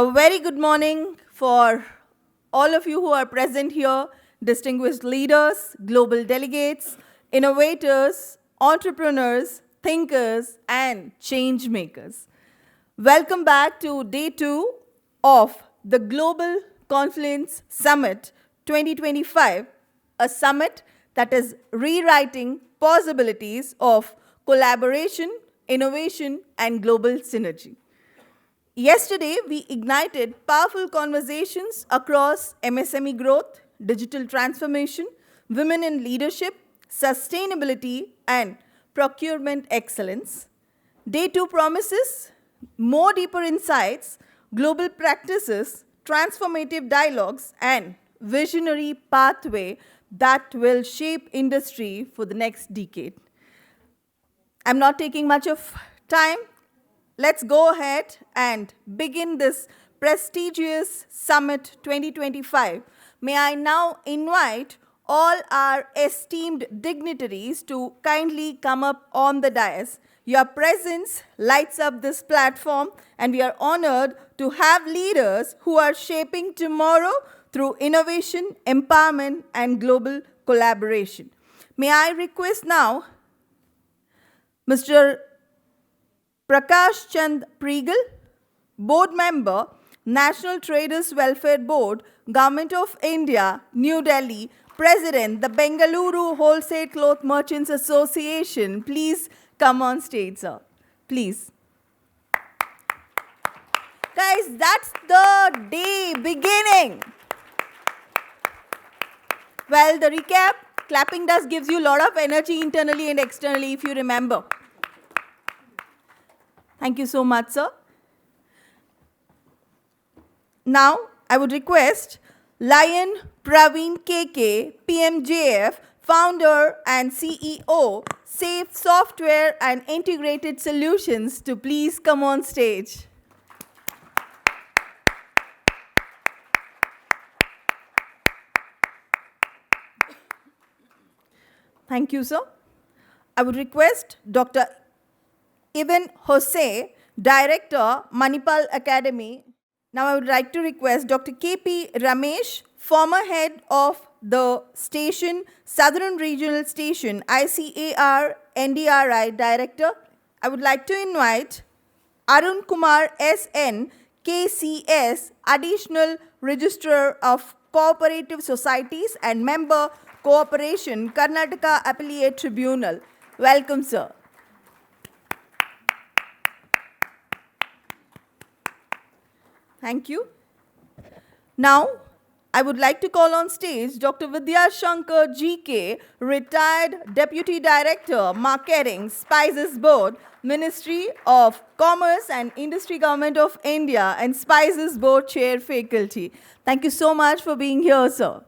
A very good morning for all of you who are present here, distinguished leaders, global delegates, innovators, entrepreneurs, thinkers, and change makers. Welcome back to day 2 of the Global Confluence Summit 2025, a summit that is rewriting possibilities of collaboration, innovation, and global synergy. Yesterday, we ignited powerful conversations across MSME growth, digital transformation, women in leadership, sustainability, and procurement excellence. Day 2 promises more deeper insights, global practices, transformative dialogues, and visionary pathway that will shape industry for the next decade. I'm not taking much of time. Let's go ahead and begin this prestigious Summit 2025. May I now invite all our esteemed dignitaries to kindly come up on the dais. Your presence lights up this platform, and we are honored to have leaders who are shaping tomorrow through innovation, empowerment, and global collaboration. May I request now Mr. Prakash Chand Pregal, Board Member, National Traders Welfare Board, Government of India, New Delhi, President, the Bengaluru Wholesale Cloth Merchants Association. Please come on stage, sir. Please. Guys, that's the day beginning. Well, the recap, clapping dust gives you a lot of energy internally and externally, if you remember. Thank you so much, sir. Now, I would request Lion Pravin KK, PMJF, founder and CEO, Safe Software and Integrated Solutions, to please come on stage. Thank you, sir. I would request Dr. Ibn Jose, Director, Manipal Academy. Now I would like to request Dr. KP Ramesh, former head of the station, Southern Regional Station, ICAR NDRI Director. I would like to invite Arun Kumar SN, KCS, Additional Registrar of Cooperative Societies and Member Cooperation, Karnataka Appellate Tribunal. Welcome, sir. Thank you. Now, I would like to call on stage Dr. Vidya Shankar GK, retired Deputy Director, Marketing, Spices Board, Ministry of Commerce and Industry, Government of India, and Spices Board Chair Faculty. Thank you so much for being here, sir.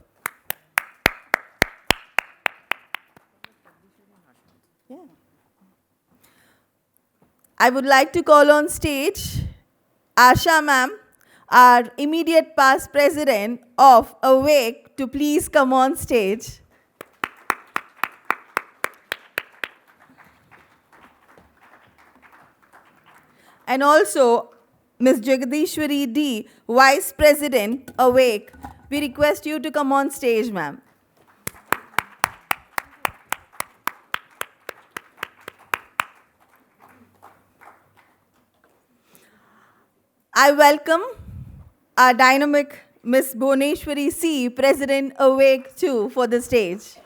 I would like to call on stage Asha ma'am, our immediate past president of Awake, to please come on stage. And also Ms. Jagadishwari D, Vice President, Awake. We request you to come on stage, ma'am. I welcome our dynamic Ms. Bhuneshwari C, President, Awake 2, for the stage.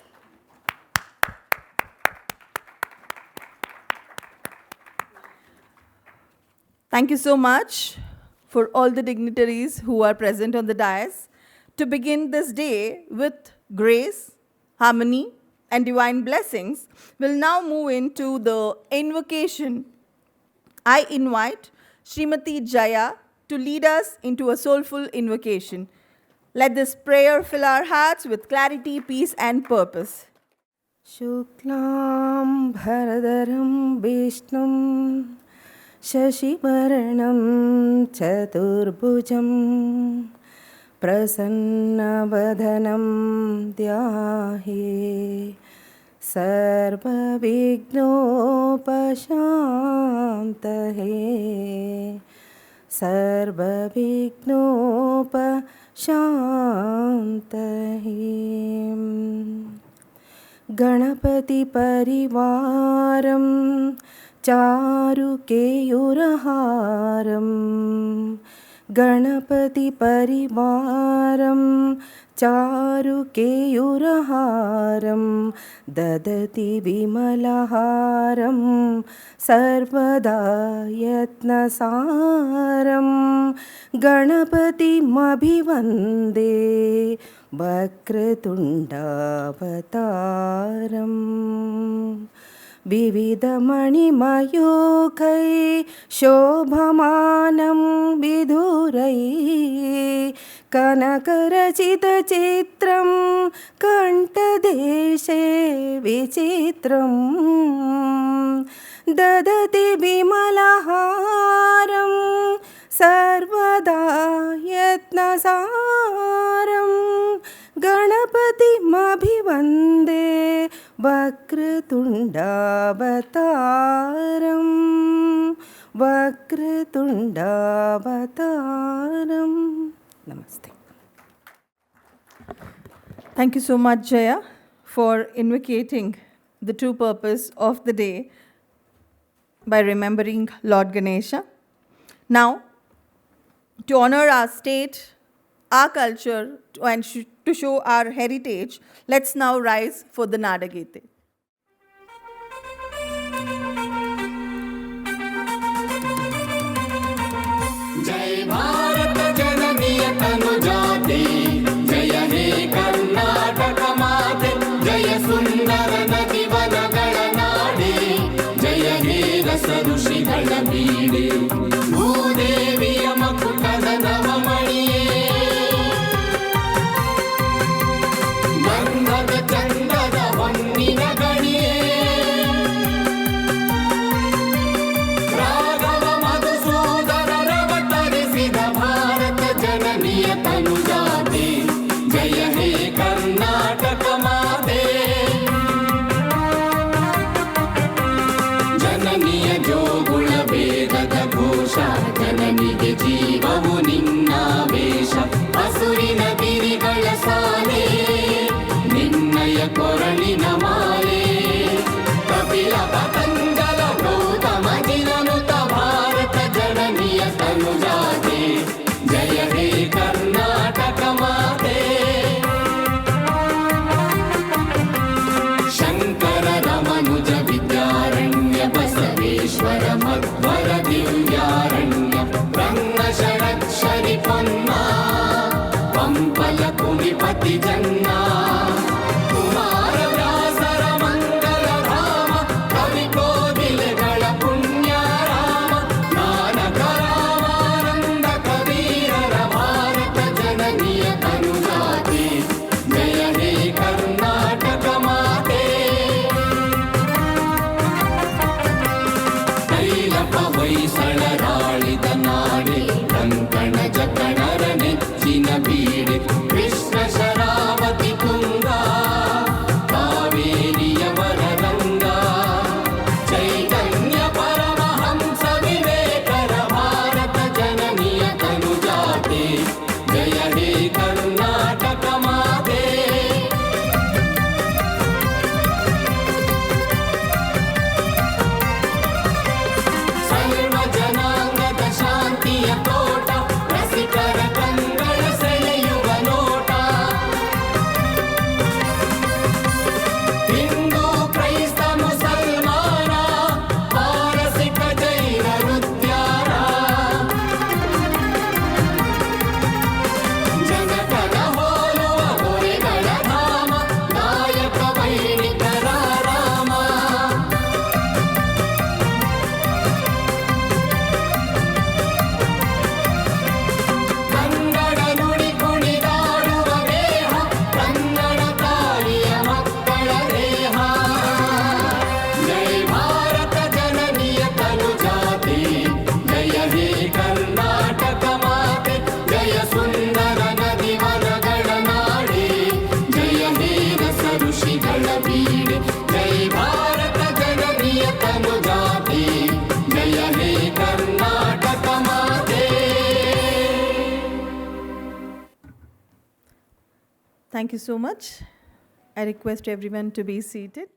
Thank you so much for all the dignitaries who are present on the dais. To begin this day with grace, harmony, and divine blessings, we'll now move into the invocation. I invite Srimati Jaya to lead us into a soulful invocation. Let this prayer fill our hearts with clarity, peace, and purpose. Shuklam Bharadaram Vishnum Shashivaranam Chaturbhujam Prasannavadhanam Dhyahe Sarva Vignopashantahe सर्वविघ्नोपशान्तये गणपतिपरिवारं चारुकेयुरहारं गणपतिपरिवारं चारुकेयुरहारं ददति विमलहारं सर्वदा यत्नसारं गणपतिमभिवन्दे वक्रतुण्डावतारम् विविधमणिमयूखै शोभमानं विधुरै कनकरचितचित्रं कण्ठदेशे विचित्रं ददति विमलहारं सर्वदा यत्नसारं गणपतिमभिवन्दे वक्रतुण्डावतारं वक्रतुण्डावतारं नमस्ते. Thank you so much, Jaya, for invocating the true purpose of the day by remembering Lord Ganesha. Now, to honor our state, our culture, and to show our heritage, let's now rise for the Nadagite. जय भारत जननीय तनुजाते जय हे कर्नाटक माते जय सुंदर नदी वनಗಳ ನಾಡೆ जय हे रस ಋಷಿಗಳ ಬೀಡೆ ಭೂದೇವಿಯ ಮಕುಟದ ನವಮಣಿಯೇ ಗಂಧದ ಚಂದದ ಹೊನ್ನಿನ ಗಣಿಯೇ तनुजाते जय हे कर्नाटक माते जननीय जोगुಳ ವೇದದ ಘೋಷ ಜನನಿಗೆ ಜೀವವು ನಿನ್ನಾವೇಶ ಹಸುರಿನ ಗಿರಿಗಳ ಸಾಲೆ ನಿನ್ನಯ ಕೊರಳಿನ ಮಾಲೆ ಕಪಿಲ ಪತಂಜಲ ಗೌತಮ ಜಿನನುತ ಭಾರತ ಜನನಿಯ ತನುಜಾತೆ जय हे कर्नाटक माते शंकर रमनुज विद्यारण्य बसवेश्वर मध्वर दिव्यारण्य रंग षडक्षरि पन्ना पंपल कुनिपति जन्ना कुमार व्यासर मंगल धाम कवि कोकिलಗಳ पुण्य राम नानक रामानंद कबीरर भारत जननीय तनुजाते जय हे कर्नाटक माते तैलಪ ಹೊಯ್ಸಳರಾಳಿದ ನಾಡೆ ಕಂಕಣ ಜಕಣರ ನೆಚ್ಚಿನ ಬೀಡೆ ಕೃಷ್ಣ ಶರಾವತಿ ತುಂಗಾ ಕಾವೇರಿಯ ವರರಂಗ ಚೈತನ್ಯ ಪರಮಹಂಸ ವಿವೇಕರ ಭಾರತ ಜನನಿಯ ತನುಜಾತೆ ಜಯ ಹೇ ಕರ್ನಾಟಕ ಮಾತೆ ಸರ್ವ ಜನಾಂಗದ ಶಾಂತಿಯ ತೋಟ ರಸಿಕರ ಕಂಗಳ ಸೆಳೆಯುವ ನೋಟ ಹಿಂದೂ ಕ್ರೈಸ್ತ ಮುಸಲ್ಮಾನ ಪಾರಸಿಕ ಜೈನರುದ್ಯಾನ ಜನಕನ ಹೋಲುವ ಹೊರೆಗಳ ಧಾಮ ನಾಯಕ ವೈಣಿಕರ ರಾಮ ಕನ್ನಡ ನುಡಿ ಕುಣಿದಾಡುವ ದೇಹ ಕನ್ನಡ ತಾಯಿಯ ಮಕ್ಕಳ ದೇಹ ಜಯ ಭಾರತ ಜನನಿಯ ತನುಜಾತೆ ಜಯ ಹೇ ಕರ್ನಾಟಕ ಮಾತೆ ಜಯ ಸುಂದರ ನದಿ ವನಗಳ ನಾಡೆ ಜಯ ಹೇ ರಸ ಋಷಿಗಳ ಬೀಡೆ ಜಯ ಭಾರತ ಜನನಿಯ ತನುಜಾತೆ ಜಯ ಹೇ ಕರ್ನಾಟಕ ಮಾತೆ Thank you so much. I request everyone to be seated.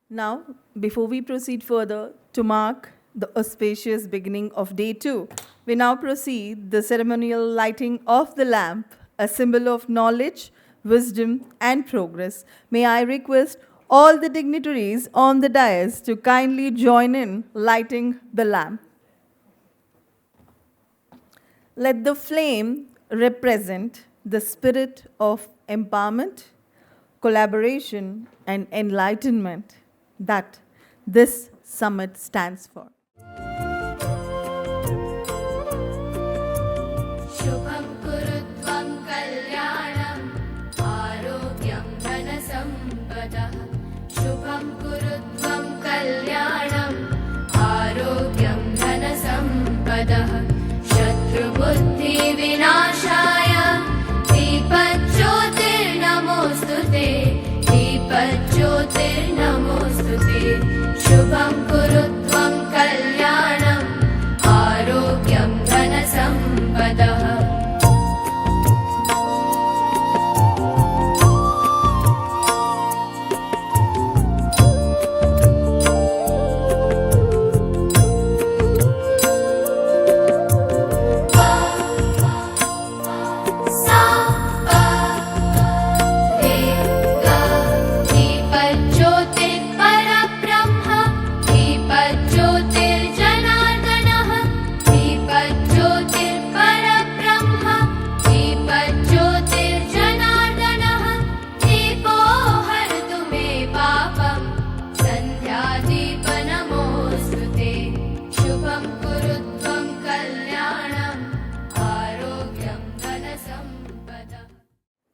Now, before we proceed further to mark the auspicious beginning of day 2, we now proceed the ceremonial lighting of the lamp, a symbol of knowledge, wisdom, and progress. May I request all the dignitaries on the dais to kindly join in lighting the lamp. Let the flame represent the spirit of empowerment, collaboration, and enlightenment that this summit stands for. शुभं कुरुत्वं कल्याणम् आरोग्यं धनसम्पदः शुभं कुरुत्वं कल्याणम् आरोग्यं धनसम्पदः शत्रुबुद्धिविनाशाय दीपज्योतिर्नमोऽस्तु ते दीपज्योतिर्नमोऽस्तु ते शुभं कुरुत्वं कल्याणम् आरोग्यं धनसम्पदः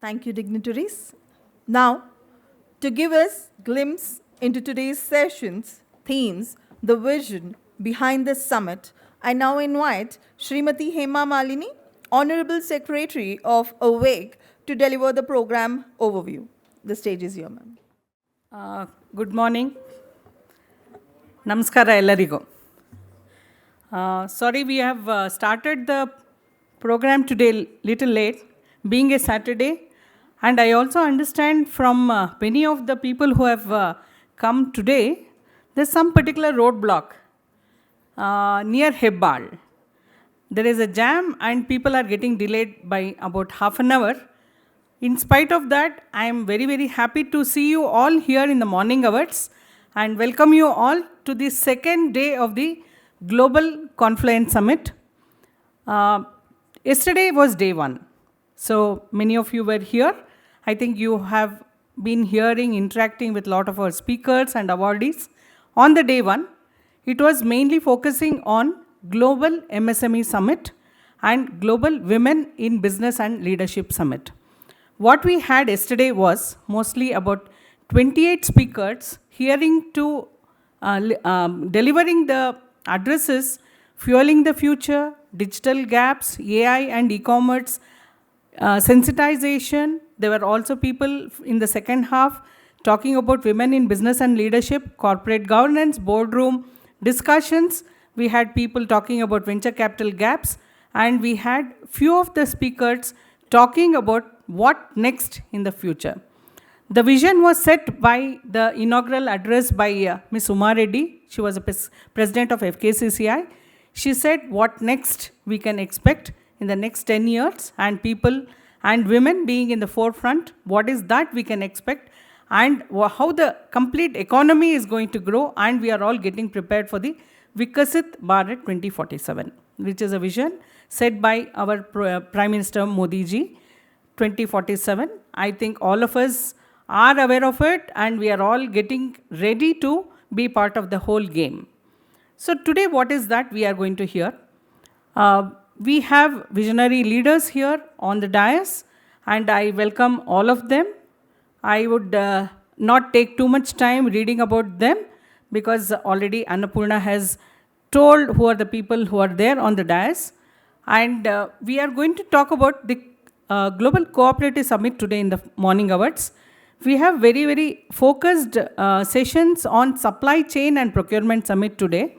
Thank you, dignitaries. Now, to give us glimpse into today's session's themes, the vision behind this summit, I now invite Srimati Hema Malini, Honorable Secretary of AWAKE, to deliver the program overview. The stage is yours, ma'am. Good morning. Namaskara ellarigu. Sorry, we have started the program today little late, being a Saturday. And I also understand from many of the people who have come today, there's some particular roadblock near Hebbal. There is a jam and people are getting delayed by about half an hour. In spite of that, I am very, very happy to see you all here in the morning hours and welcome you all to the second day of the Global Confluence Summit. Yesterday was day 1. So many of you were here. I think you have been hearing, interacting with a lot of our speakers and awardees. On the day 1, it was mainly focusing on Global MSME Summit and Global Women in Business and Leadership Summit. What we had yesterday was mostly about 28 speakers delivering the addresses, fueling the future, digital gaps, AI and e-commerce, sensitization. There were also people in the second half talking about women in business and leadership, corporate governance, boardroom discussions. We had people talking about venture capital gaps, and we had few of the speakers talking about what next in the future. The vision was set by the inaugural address by Ms. Uma Reddy. She was a president of FKCCI. She said what next we can expect in the next 10 years, and people and women being in the forefront, what is that we can expect, and how the complete economy is going to grow, and we are all getting prepared for the Viksit Bharat 2047, which is a vision set by our Prime Minister Modi ji, 2047. I think all of us are aware of it, and we are all getting ready to be part of the whole game. So today, what is that we are going to hear? We have visionary leaders here on the dais, and I welcome all of them. I would not take too much time reading about them, because already Annapurna has told who are the people who are there on the dais. And we are going to talk about the Global Cooperative Summit today in the morning hours. We have very, very focused sessions on Supply Chain and Procurement Summit today.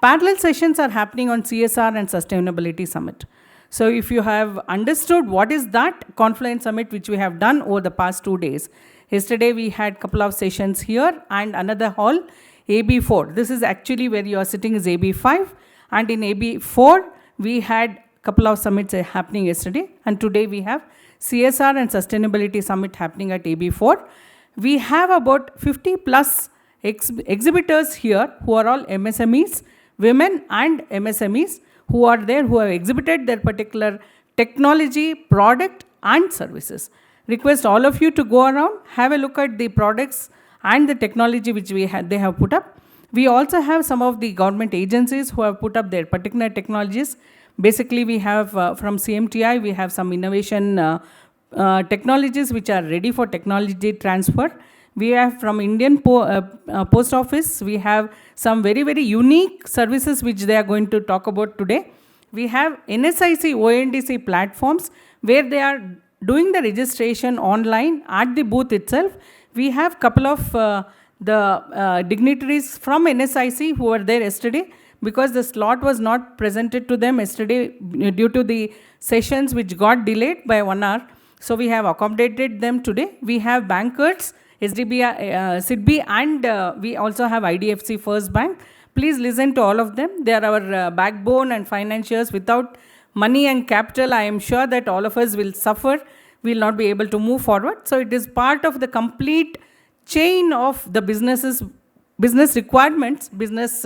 Parallel sessions are happening on CSR and Sustainability Summit. So if you have understood what is that Confluence Summit which we have done over the past 2 days. Yesterday we had couple of sessions here and another hall, AB4. This is actually where you are sitting is AB5, and in AB4 we had couple of summits happening yesterday, and today we have CSR and Sustainability Summit happening at AB4. We have about 50 plus exhibitors here who are all MSMEs, women and MSMEs who are there, who have exhibited their particular technology, product and services. Request all of you to go around, have a look at the products and the technology which they have put up. We also have some of the government agencies who have put up their particular technologies. Basically, we have from CMTI, we have some innovation technologies which are ready for technology transfer. We have from Indian Post Office, we have some very, very unique services which they are going to talk about today. We have NSIC, ONDC platforms where they are doing the registration online at the booth itself. We have couple of dignitaries from NSIC who were there yesterday because the slot was not presented to them yesterday due to the sessions which got delayed by 1 hour. So we have accommodated them today. We have bankers, SIDBI and we also have IDFC First Bank. Please listen to all of them. They are our backbone and financiers. Without money and capital, I am sure that all of us will suffer. We will not be able to move forward. So it is part of the complete chain of the business requirements, business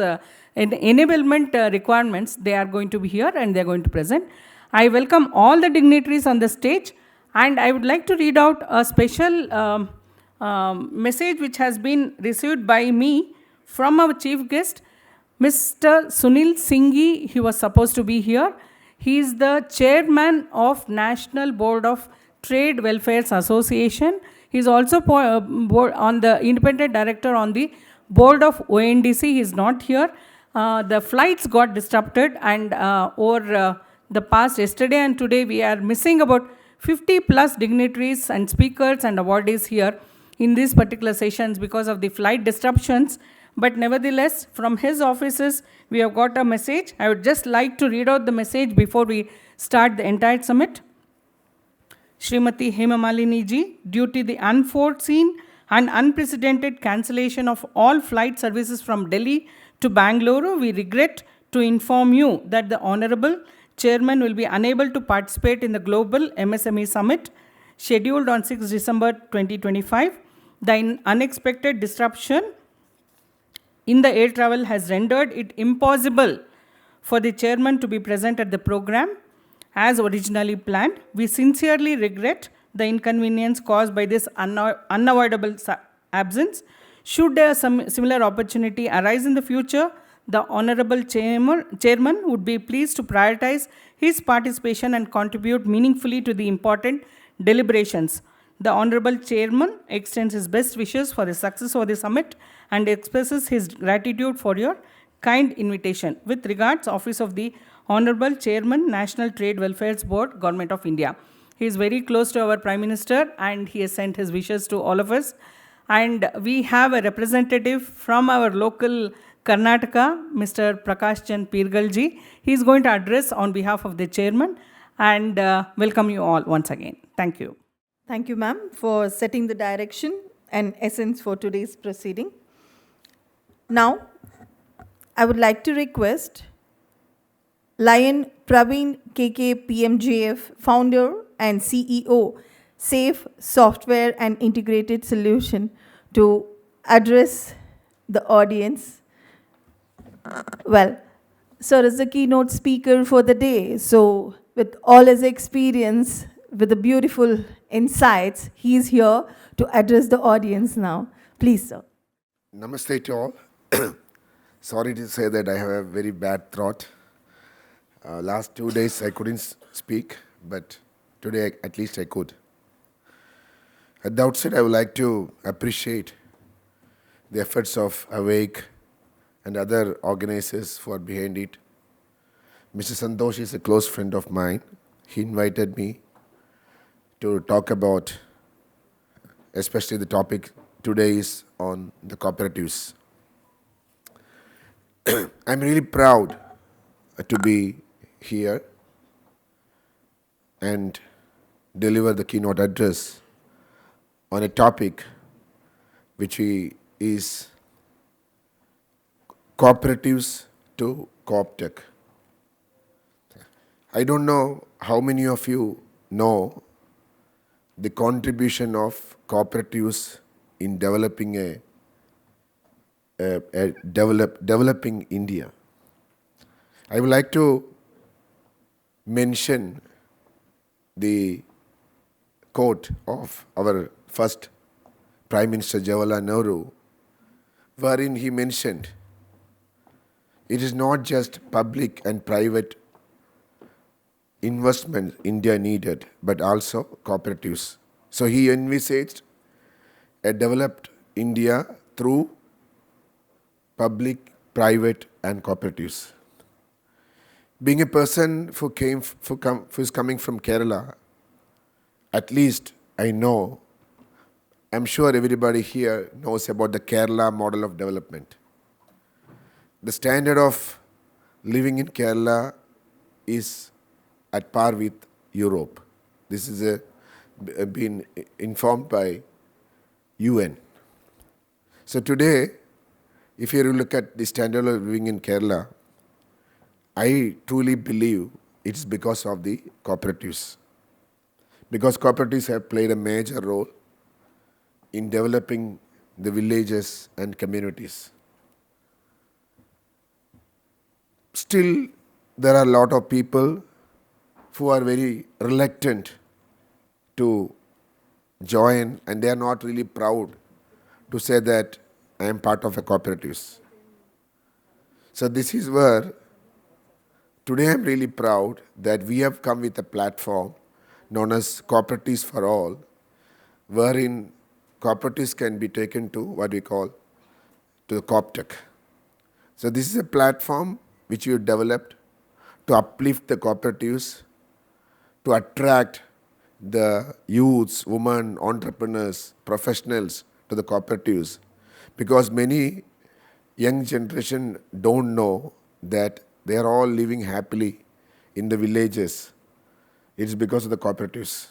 enablement requirements. They are going to be here and they are going to present. I welcome all the dignitaries on the stage, and I would like to read out a special message which has been received by me from our chief guest, Mr. Sunil Singhi. He was supposed to be here. He is the chairman of National Board of Trade Welfare Association. He is also on the independent director on the board of ONDC. He is not here. The flights got disrupted, and over the past yesterday and today we are missing about 50 plus dignitaries and speakers and awardees here in these particular sessions because of the flight disruptions. But nevertheless, from his offices, we have got a message. I would just like to read out the message before we start the entire summit. Srimati Hemamalini ji, due to the unforeseen and unprecedented cancellation of all flight services from Delhi to Bengaluru, we regret to inform you that the Honorable Chairman will be unable to participate in the Global MSME Summit scheduled on 6 December 2025. The unexpected disruption in the air travel has rendered it impossible for the chairman to be present at the program as originally planned. We sincerely regret the inconvenience caused by this unavoidable absence. Should a similar opportunity arise in the future, the Honorable Chairman would be pleased to prioritize his participation and contribute meaningfully to the important deliberations. The Honorable Chairman extends his best wishes for the success of the summit and expresses his gratitude for your kind invitation. With regards, Office of the Honorable Chairman, National Trade Welfare Board, Government of India. He is very close to our Prime Minister and he has sent his wishes to all of us. And we have a representative from our local Karnataka, Mr. Prakash Chand Pirgalji. He is going to address on behalf of the Chairman and welcome you all once again. Thank you. Thank you, ma'am, for setting the direction and essence for today's proceeding. Now, I would like to request Lion Pravin KK PMJF, founder and CEO, Safe Software and Integrated Solution, to address the audience. Well, sir is the keynote speaker for the day, so with all his experience, with the beautiful insights, he is here to address the audience now. Please, sir. Namaste to all. Sorry to say that I have a very bad throat. Last 2 days I couldn't speak, but today at least I could. At the outset, I would like to appreciate the efforts of Awake and other organizers who are behind it. Mr. Santosh is a close friend of mine. He invited me to talk about, especially the topic today is on the cooperatives. I'm really proud to be here and deliver the keynote address on a topic which is cooperatives to CoopTech. I don't know how many of you know the contribution of cooperatives in developing developing India. I would like to mention the quote of our first Prime Minister Jawaharlal Nehru, wherein he mentioned, it is not just public and private investment India needed, but also cooperatives. So he envisaged a developed India through public, private, and cooperatives. Being a person who is coming from Kerala, at least I know, I'm sure everybody here knows about the Kerala model of development. The standard of living in Kerala is at par with Europe. This is been informed by UN. So today, if you look at the standard of living in Kerala, I truly believe it's because of the cooperatives. Because cooperatives have played a major role in developing the villages and communities. Still, there are a lot of people who are very reluctant to join, and they are not really proud to say that I am part of a cooperative. So this is where today I am really proud that we have come with a platform known as Cooperatives for All, wherein cooperatives can be taken to what we call to the CoopTech. So this is a platform which you developed to uplift the cooperatives, to attract the youths, women, entrepreneurs, professionals to the cooperatives, because many young generation don't know that they are all living happily in the villages. It's because of the cooperatives.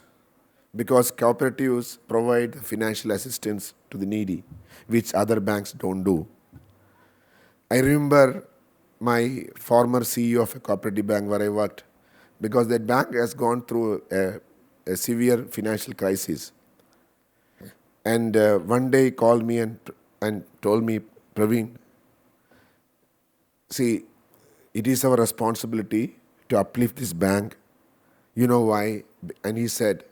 Because cooperatives provide financial assistance to the needy, which other banks don't do. I remember my former CEO of a cooperative bank where I worked, because that bank has gone through a severe financial crisis. And one day he called me and told me, Praveen, see, it is our responsibility to uplift this bank. You know why? And he said,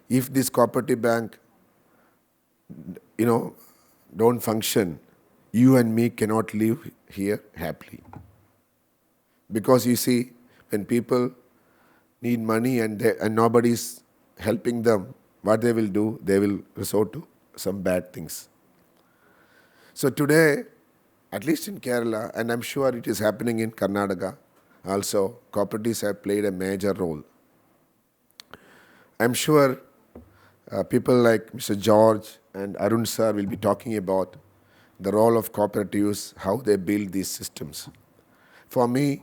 if this cooperative bank, don't function, you and me cannot live here happily. Because you see, when people need money and nobody is helping them, what they will do, they will resort to some bad things. So today, at least in Kerala, and I'm sure it is happening in Karnataka also, cooperatives have played a major role. I'm sure people like Mr. George and Arun sir will be talking about the role of cooperatives, how they build these systems. For me,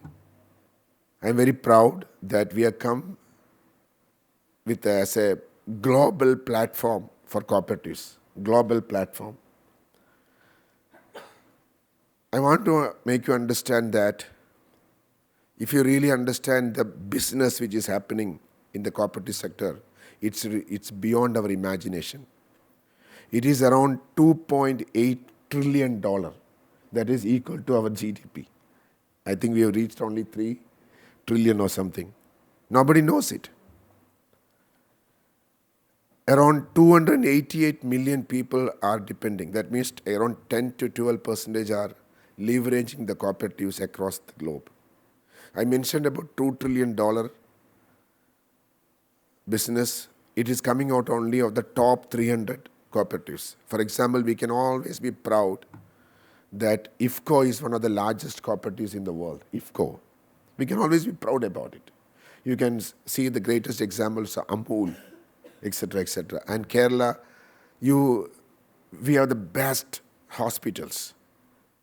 I'm very proud that we have come with as a global platform for cooperatives, global platform. I want to make you understand that if you really understand the business which is happening in the cooperative sector, it's beyond our imagination. It is around $2.8 trillion. That is equal to our GDP. I think we have reached only 3 trillion or something. Nobody knows it. Around 288 million people are depending. That means around 10 to 12% are leveraging the cooperatives across the globe. I mentioned about $2 trillion business. It is coming out only of the top 300 cooperatives. For example, we can always be proud that IFCO is one of the largest cooperatives in the world. IFCO. We can always be proud about it. You can see the greatest examples of Amul, etc., etc. And Kerala, we have the best hospitals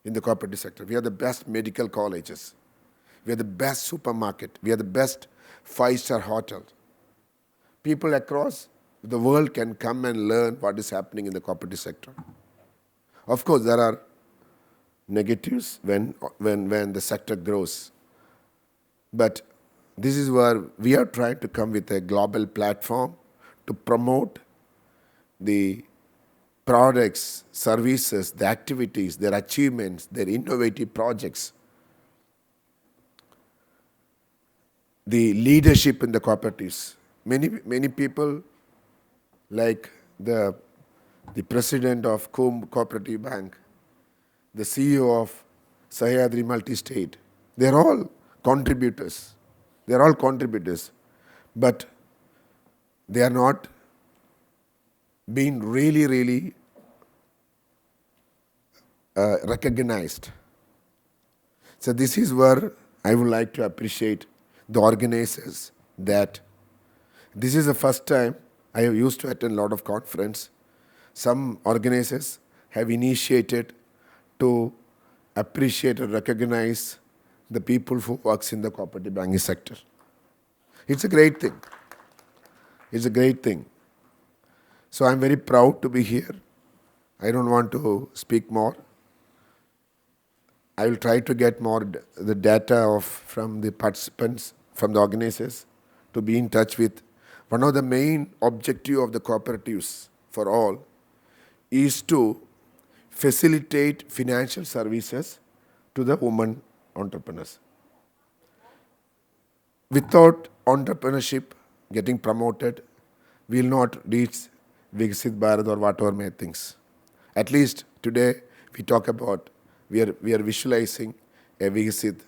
in the cooperative sector. We have the best medical colleges. We have the best supermarket. We have the best 5-star hotel. people across the world can come and learn what is happening in the cooperative sector. Of course, there are negatives when the sector grows. But this is where we are trying to come with a global platform to promote the products, services, the activities, their achievements, their innovative projects, the leadership in the cooperatives. Many people, like the president of Cooperative Bank, the CEO of Sahyadri Multi-State, they're all contributors. They're all contributors. But they are not being really recognized. So this is where I would like to appreciate the organizers, that this is the first time I have used to attend a lot of conference. Some organizers have initiated to appreciate and recognize the people who works in the cooperative banking sector. It's a great thing. It's a great thing. So I'm very proud to be here. I don't want to speak more. I will try to get more the data from the participants, from the organizers, to be in touch with. One of the main objective of the cooperatives for all is to facilitate financial services to the women entrepreneurs. Without entrepreneurship getting promoted, we will not reach Viksit Bharat or whatever may things. At least today we talk about, we are visualizing a Viksit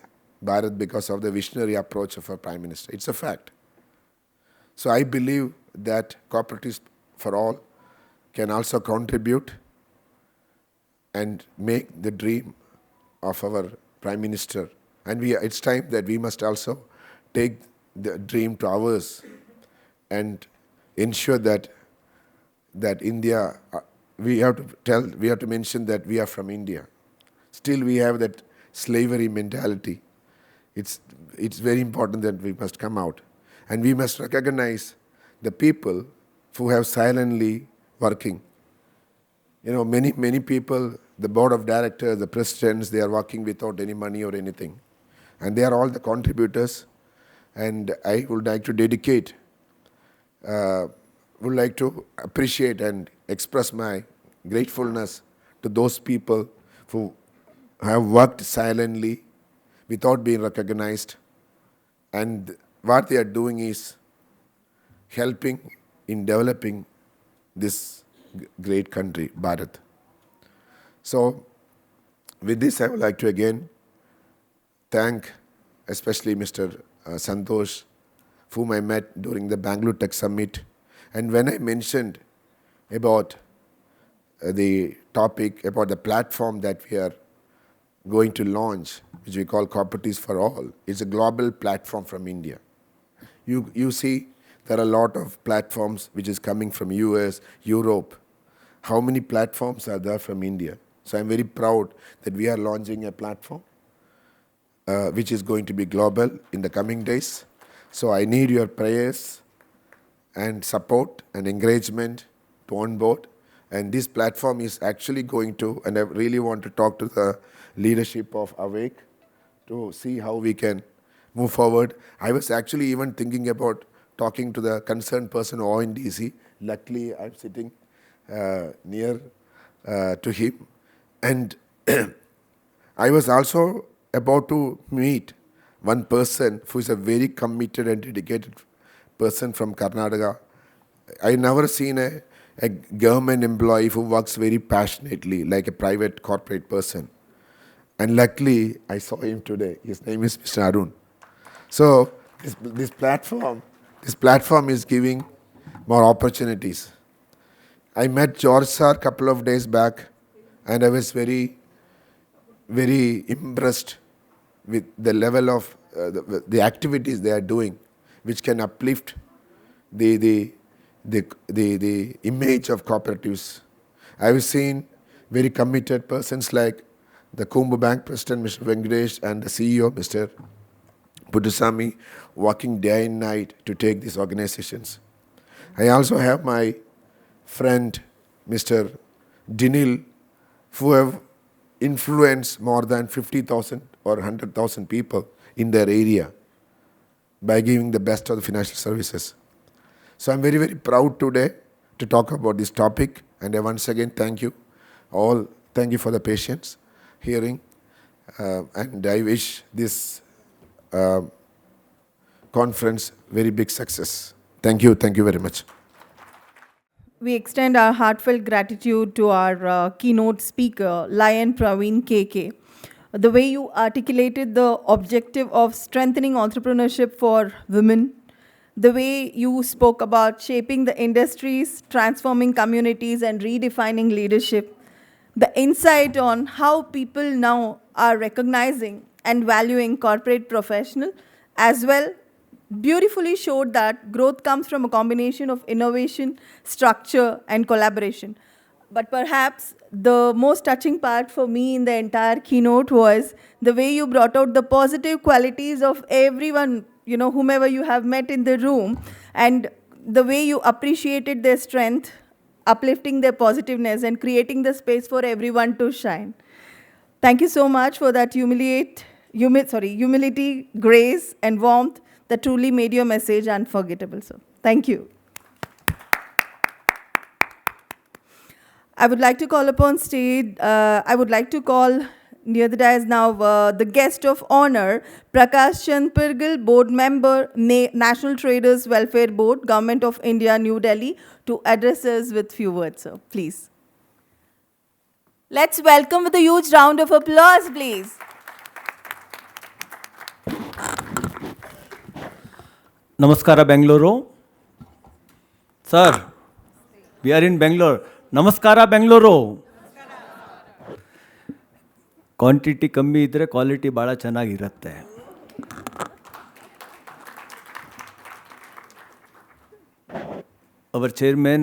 Bharat because of the visionary approach of our Prime Minister. It's a fact. So I believe that cooperatives for all can also contribute and make the dream of our Prime Minister. And it's time that we must also take the dream to ours and ensure that India, we have to mention that we are from India. Still we have that slavery mentality. It's very important that we must come out. And we must recognize the people who have silently working. You know, many people, the board of directors, the presidents, they are working without any money or anything. And they are all the contributors. And I would like to dedicate, would like to appreciate and express my gratefulness to those people who have worked silently without being recognized. And what they are doing is helping in developing this great country, Bharat. So, with this, I would like to again thank especially Mr. Santosh, whom I met during the Bengaluru Tech Summit. And when I mentioned about the topic, about the platform that we are going to launch, which we call Cooperatives for All, it's a global platform from India. You see, there are a lot of platforms which is coming from US, Europe. How many platforms are there from India? So I'm very proud that we are launching a platform which is going to be global in the coming days. So I need your prayers and support and encouragement to onboard. And this platform is actually going to, and I really want to talk to the leadership of Awake to see how we can move forward. I was actually even thinking about talking to the concerned person of ONDC. Luckily, I'm sitting near to him. And I was also about to meet one person who is a very committed and dedicated person from Karnataka. I never seen a government employee who works very passionately like a private corporate person. And luckily, I saw him today. His name is Mr. Arun. So this platform is giving more opportunities. I met George sir a couple of days back, and I was very impressed with the level of the activities they are doing, which can uplift the image of cooperatives. I have seen very committed persons like the Kumbh Bank President, Mr. Venkatesh, and the CEO, Mr. Puttusamy, working day and night to take these organizations. I also have my friend, Mr. Dinil, who have influenced more than 50,000 or 100,000 people in their area by giving the best of the financial services. So I'm very, very proud today to talk about this topic. And I once again thank you all. Thank you for the patience, hearing. And I wish this conference very big success. Thank you very much. We extend our heartfelt gratitude to our keynote speaker, Lion Pravin KK. The way you articulated the objective of strengthening entrepreneurship for women, the way you spoke about shaping the industries, transforming communities, and redefining leadership, the insight on how people now are recognizing and valuing corporate professional as well beautifully showed that growth comes from a combination of innovation, structure, and collaboration. But perhaps the most touching part for me in the entire keynote was the way you brought out the positive qualities of everyone, whomever you have met in the room, and the way you appreciated their strength, uplifting their positiveness, and creating the space for everyone to shine. Thank you so much for that humility, grace, and warmth that truly made your message unforgettable. So, thank you. I would like to call upon stage, near the dais now, the guest of honor, Prakash Chand Pirgal, board member, National Traders Welfare Board, Government of India, New Delhi, to address us with few words, sir. Please. Let's welcome with a huge round of applause, please. Namaskara, Bengaluru. Sir, we are in Bangalore. Namaskara, Bengaluru. Quantity ಕಮ್ಮಿ ಇದ್ರೆ quality ಭಾಳ ಚೆನ್ನಾಗಿರುತ್ತೆ. Our chairman,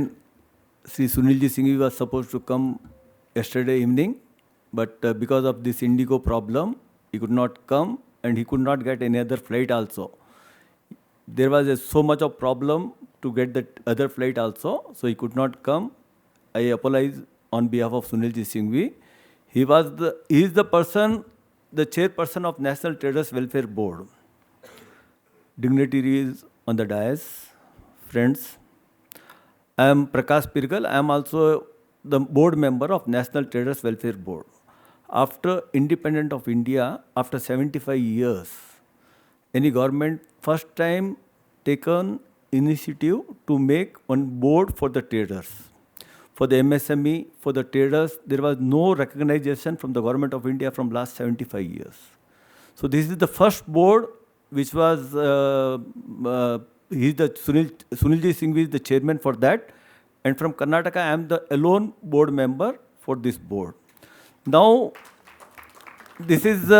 Sri Sunilji Singh, was supposed to come yesterday evening, but because of this Indigo problem, he could not come and he could not get any other flight also. There was so much of problem to get that other flight also, so he could not come. I apologize on behalf of Sunilji Singhvi. He is the chairperson of National Traders Welfare Board. Dignitaries on the dais, friends. I am Prakash Pirgal. I am also the board member of National Traders Welfare Board. After independence of India, after 75 years, any government first time taken initiative to make one board for the traders. For the MSME, for the traders, there was no recognition from the government of India from last 75 years. So this is the first board which was, Sunilji Singh is the chairman for that. And from Karnataka, I am the alone board member for this board. Now, this is,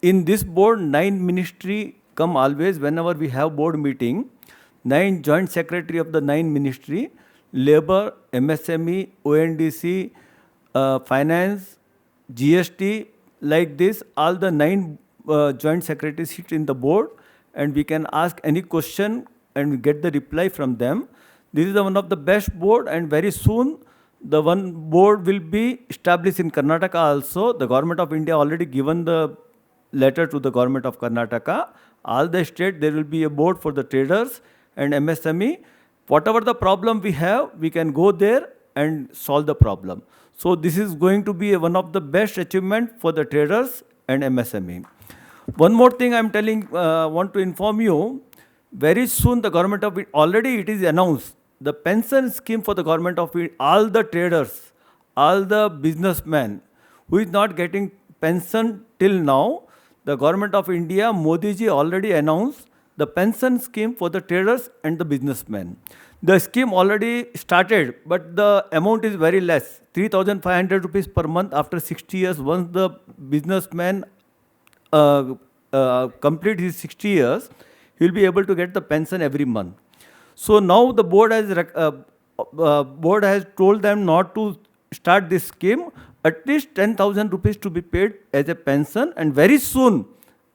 in this board, 9 ministry come always whenever we have board meeting. 9 joint secretary of the 9 ministry, labor, MSME, ONDC, finance, GST, like this, all the 9 joint secretaries sit in the board and we can ask any question and get the reply from them. This is one of the best board and very soon the one board will be established in Karnataka also. The government of India already given the letter to the government of Karnataka. All the state there will be a board for the traders and MSME. Whatever the problem we have, we can go there and solve the problem. So this is going to be one of the best achievement for the traders and MSME. One more thing I'm telling, want to inform you, very soon the government of India, already it is announced, the pension scheme for the government of India, all the traders, all the businessmen who is not getting pension till now, the government of India, Modi ji already announced the pension scheme for the traders and the businessmen. The scheme already started, but the amount is very less, 3,500 rupees per month after 60 years. Once the businessman complete his 60 years, he will be able to get the pension every month. So now the board has told them not to start this scheme, at least 10,000 rupees to be paid as a pension, and very soon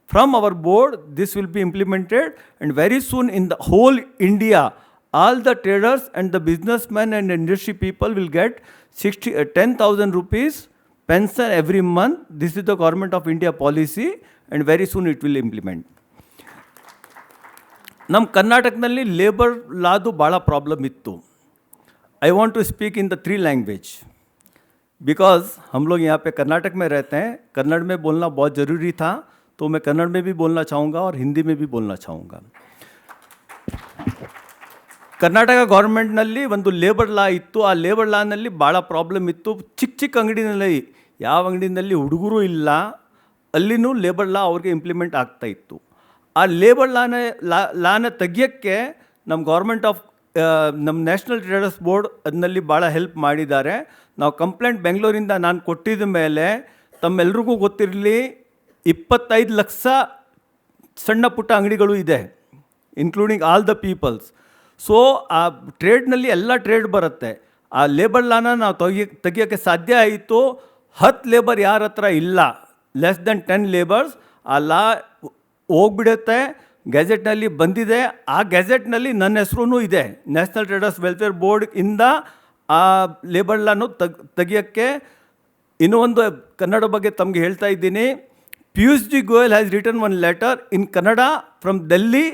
from our board this will be implemented, and very soon in the whole India all the traders and the businessmen and industry people will get 10,000 rupees pension every month. This is the Government of India policy, and very soon it will implement. ನಮ್ಮ ಕರ್ನಾಟಕದಲ್ಲಿ labour ಲಾದು ಭಾಳ problem ಇತ್ತು. I want to speak in the 3 language because हम लोग यहाँ पे कर्नाटक में रहते हैं. कन्नड़ में बोलना बहुत ज़रूरी था, तो मैं कन्नड़ में भी बोलना चाहूँगा और हिंदी में भी बोलना चाहूँगा. ಕರ್ನಾಟಕ ಗೌರ್ಮೆಂಟ್ನಲ್ಲಿ ಒಂದು ಲೇಬರ್ ಲಾ ಇತ್ತು. ಆ ಲೇಬರ್ ಲಾನಲ್ಲಿ ಭಾಳ ಪ್ರಾಬ್ಲಮ್ ಇತ್ತು. ಚಿಕ್ಕ ಚಿಕ್ಕ ಅಂಗಡಿನಲ್ಲಿ, ಯಾವ ಅಂಗಡಿನಲ್ಲಿ ಹುಡುಗರು ಇಲ್ಲ, ಅಲ್ಲಿನೂ ಲೇಬರ್ ಲಾ ಅವ್ರಿಗೆ ಇಂಪ್ಲಿಮೆಂಟ್ ಆಗ್ತಾ ಇತ್ತು. ಆ ಲೇಬರ್ ಲಾನ ತೆಗಿಯೋಕ್ಕೆ ನಮ್ಮ ಗೌರ್ಮೆಂಟ್ ಆಫ್ ನಮ್ಮ ನ್ಯಾಷನಲ್ ಟ್ರೇಡರ್ಸ್ ಬೋರ್ಡ್ ಅದರಲ್ಲಿ ಭಾಳ ಹೆಲ್ಪ್ ಮಾಡಿದ್ದಾರೆ. ನಾವು ಕಂಪ್ಲೇಂಟ್ ಬೆಂಗಳೂರಿಂದ ನಾನು ಕೊಟ್ಟಿದ್ದ ಮೇಲೆ ತಮ್ಮೆಲ್ರಿಗೂ ಗೊತ್ತಿರಲಿ, 25 ಲಕ್ಷ ಸಣ್ಣ ಪುಟ್ಟ ಅಂಗಡಿಗಳು ಇದೆ, including all the peoples. So ಆ ಟ್ರೇಡ್ನಲ್ಲಿ ಎಲ್ಲ ಟ್ರೇಡ್ ಬರುತ್ತೆ. ಆ ಲೇಬರ್ ಲಾನ ನಾವು ತೆಗಿಯೋಕ್ಕೆ ಸಾಧ್ಯ ಆಯಿತು. 10 ಲೇಬರ್ ಯಾರ ಹತ್ರ ಇಲ್ಲ, ಲೆಸ್ ದೆನ್ 10 ಲೇಬರ್ಸ್, ಆ ಲಾ ಹೋಗ್ಬಿಡುತ್ತೆ. ಗೆಜೆಟ್ನಲ್ಲಿ ಬಂದಿದೆ. ಆ ಗೆಜೆಟ್ನಲ್ಲಿ ನನ್ನ ಹೆಸರು ಇದೆ. ನ್ಯಾಷನಲ್ ಟ್ರೇಡರ್ಸ್ ವೆಲ್ಫೇರ್ ಬೋರ್ಡಿಂದ ಆ ಲೇಬರ್ ಲಾನು ತೆಗಿಯೋಕ್ಕೆ. ಇನ್ನೂ ಒಂದು ಕನ್ನಡ ಬಗ್ಗೆ ತಮಗೆ ಹೇಳ್ತಾ ಇದ್ದೀನಿ. Piyush ji Goyal has written one letter in Kannada from Delhi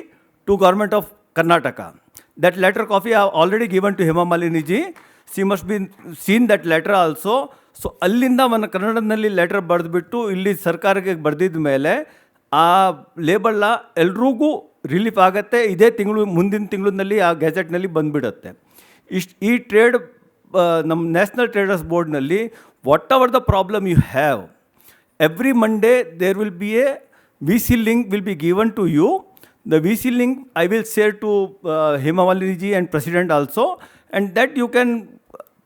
to government of Karnataka. That letter copy I have already given to Hema Malini ji. She must be seen that letter also. So ಅಲ್ಲಿಂದ ಒಂದು ಕನ್ನಡದಲ್ಲಿ ಲೆಟರ್ ಬರೆದುಬಿಟ್ಟು ಇಲ್ಲಿ ಸರ್ಕಾರಕ್ಕೆ ಬರೆದಿದ್ದ ಮೇಲೆ ಆ ಲೇಬರ್ ಲಾ ಎಲ್ರಿಗೂ ರಿಲೀಫ್ ಆಗುತ್ತೆ. ಇದೇ ತಿಂಗಳು, ಮುಂದಿನ ತಿಂಗಳಿನಲ್ಲಿ ಆ ಗೆಜೆಟ್ನಲ್ಲಿ ಬಂದುಬಿಡುತ್ತೆ. ಈ ಟ್ರೇಡ್ ನಮ್ಮ ನ್ಯಾಷನಲ್ ಟ್ರೇಡರ್ಸ್ ಬೋರ್ಡ್ನಲ್ಲಿ whatever the problem you have, every Monday there will be a VC link will be given to you. The VC link I will share to Hema Malini ji and President also, and that you can,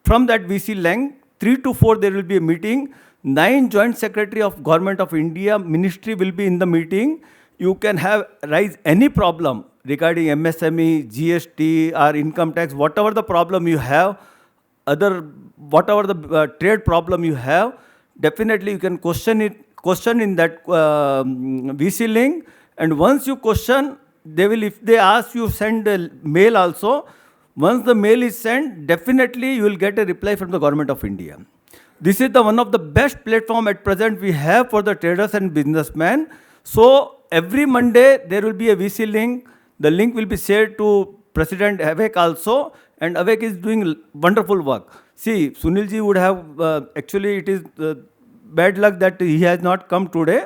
from that VC link, 3 to 4 there will be a meeting. 9 Joint Secretary of Government of India Ministry will be in the meeting. You can raise any problem regarding MSME, GST or income tax, whatever the problem you have, whatever the trade problem you have, definitely you can question in that VC link. And once you question, if they ask you, send a mail also. Once the mail is sent, definitely you will get a reply from the Government of India. This is one of the best platform at present we have for the traders and businessmen. So every Monday there will be a VC link. The link will be shared to President Avek also, and Avek is doing wonderful work. See, Sunil ji would have, actually it is bad luck that he has not come today.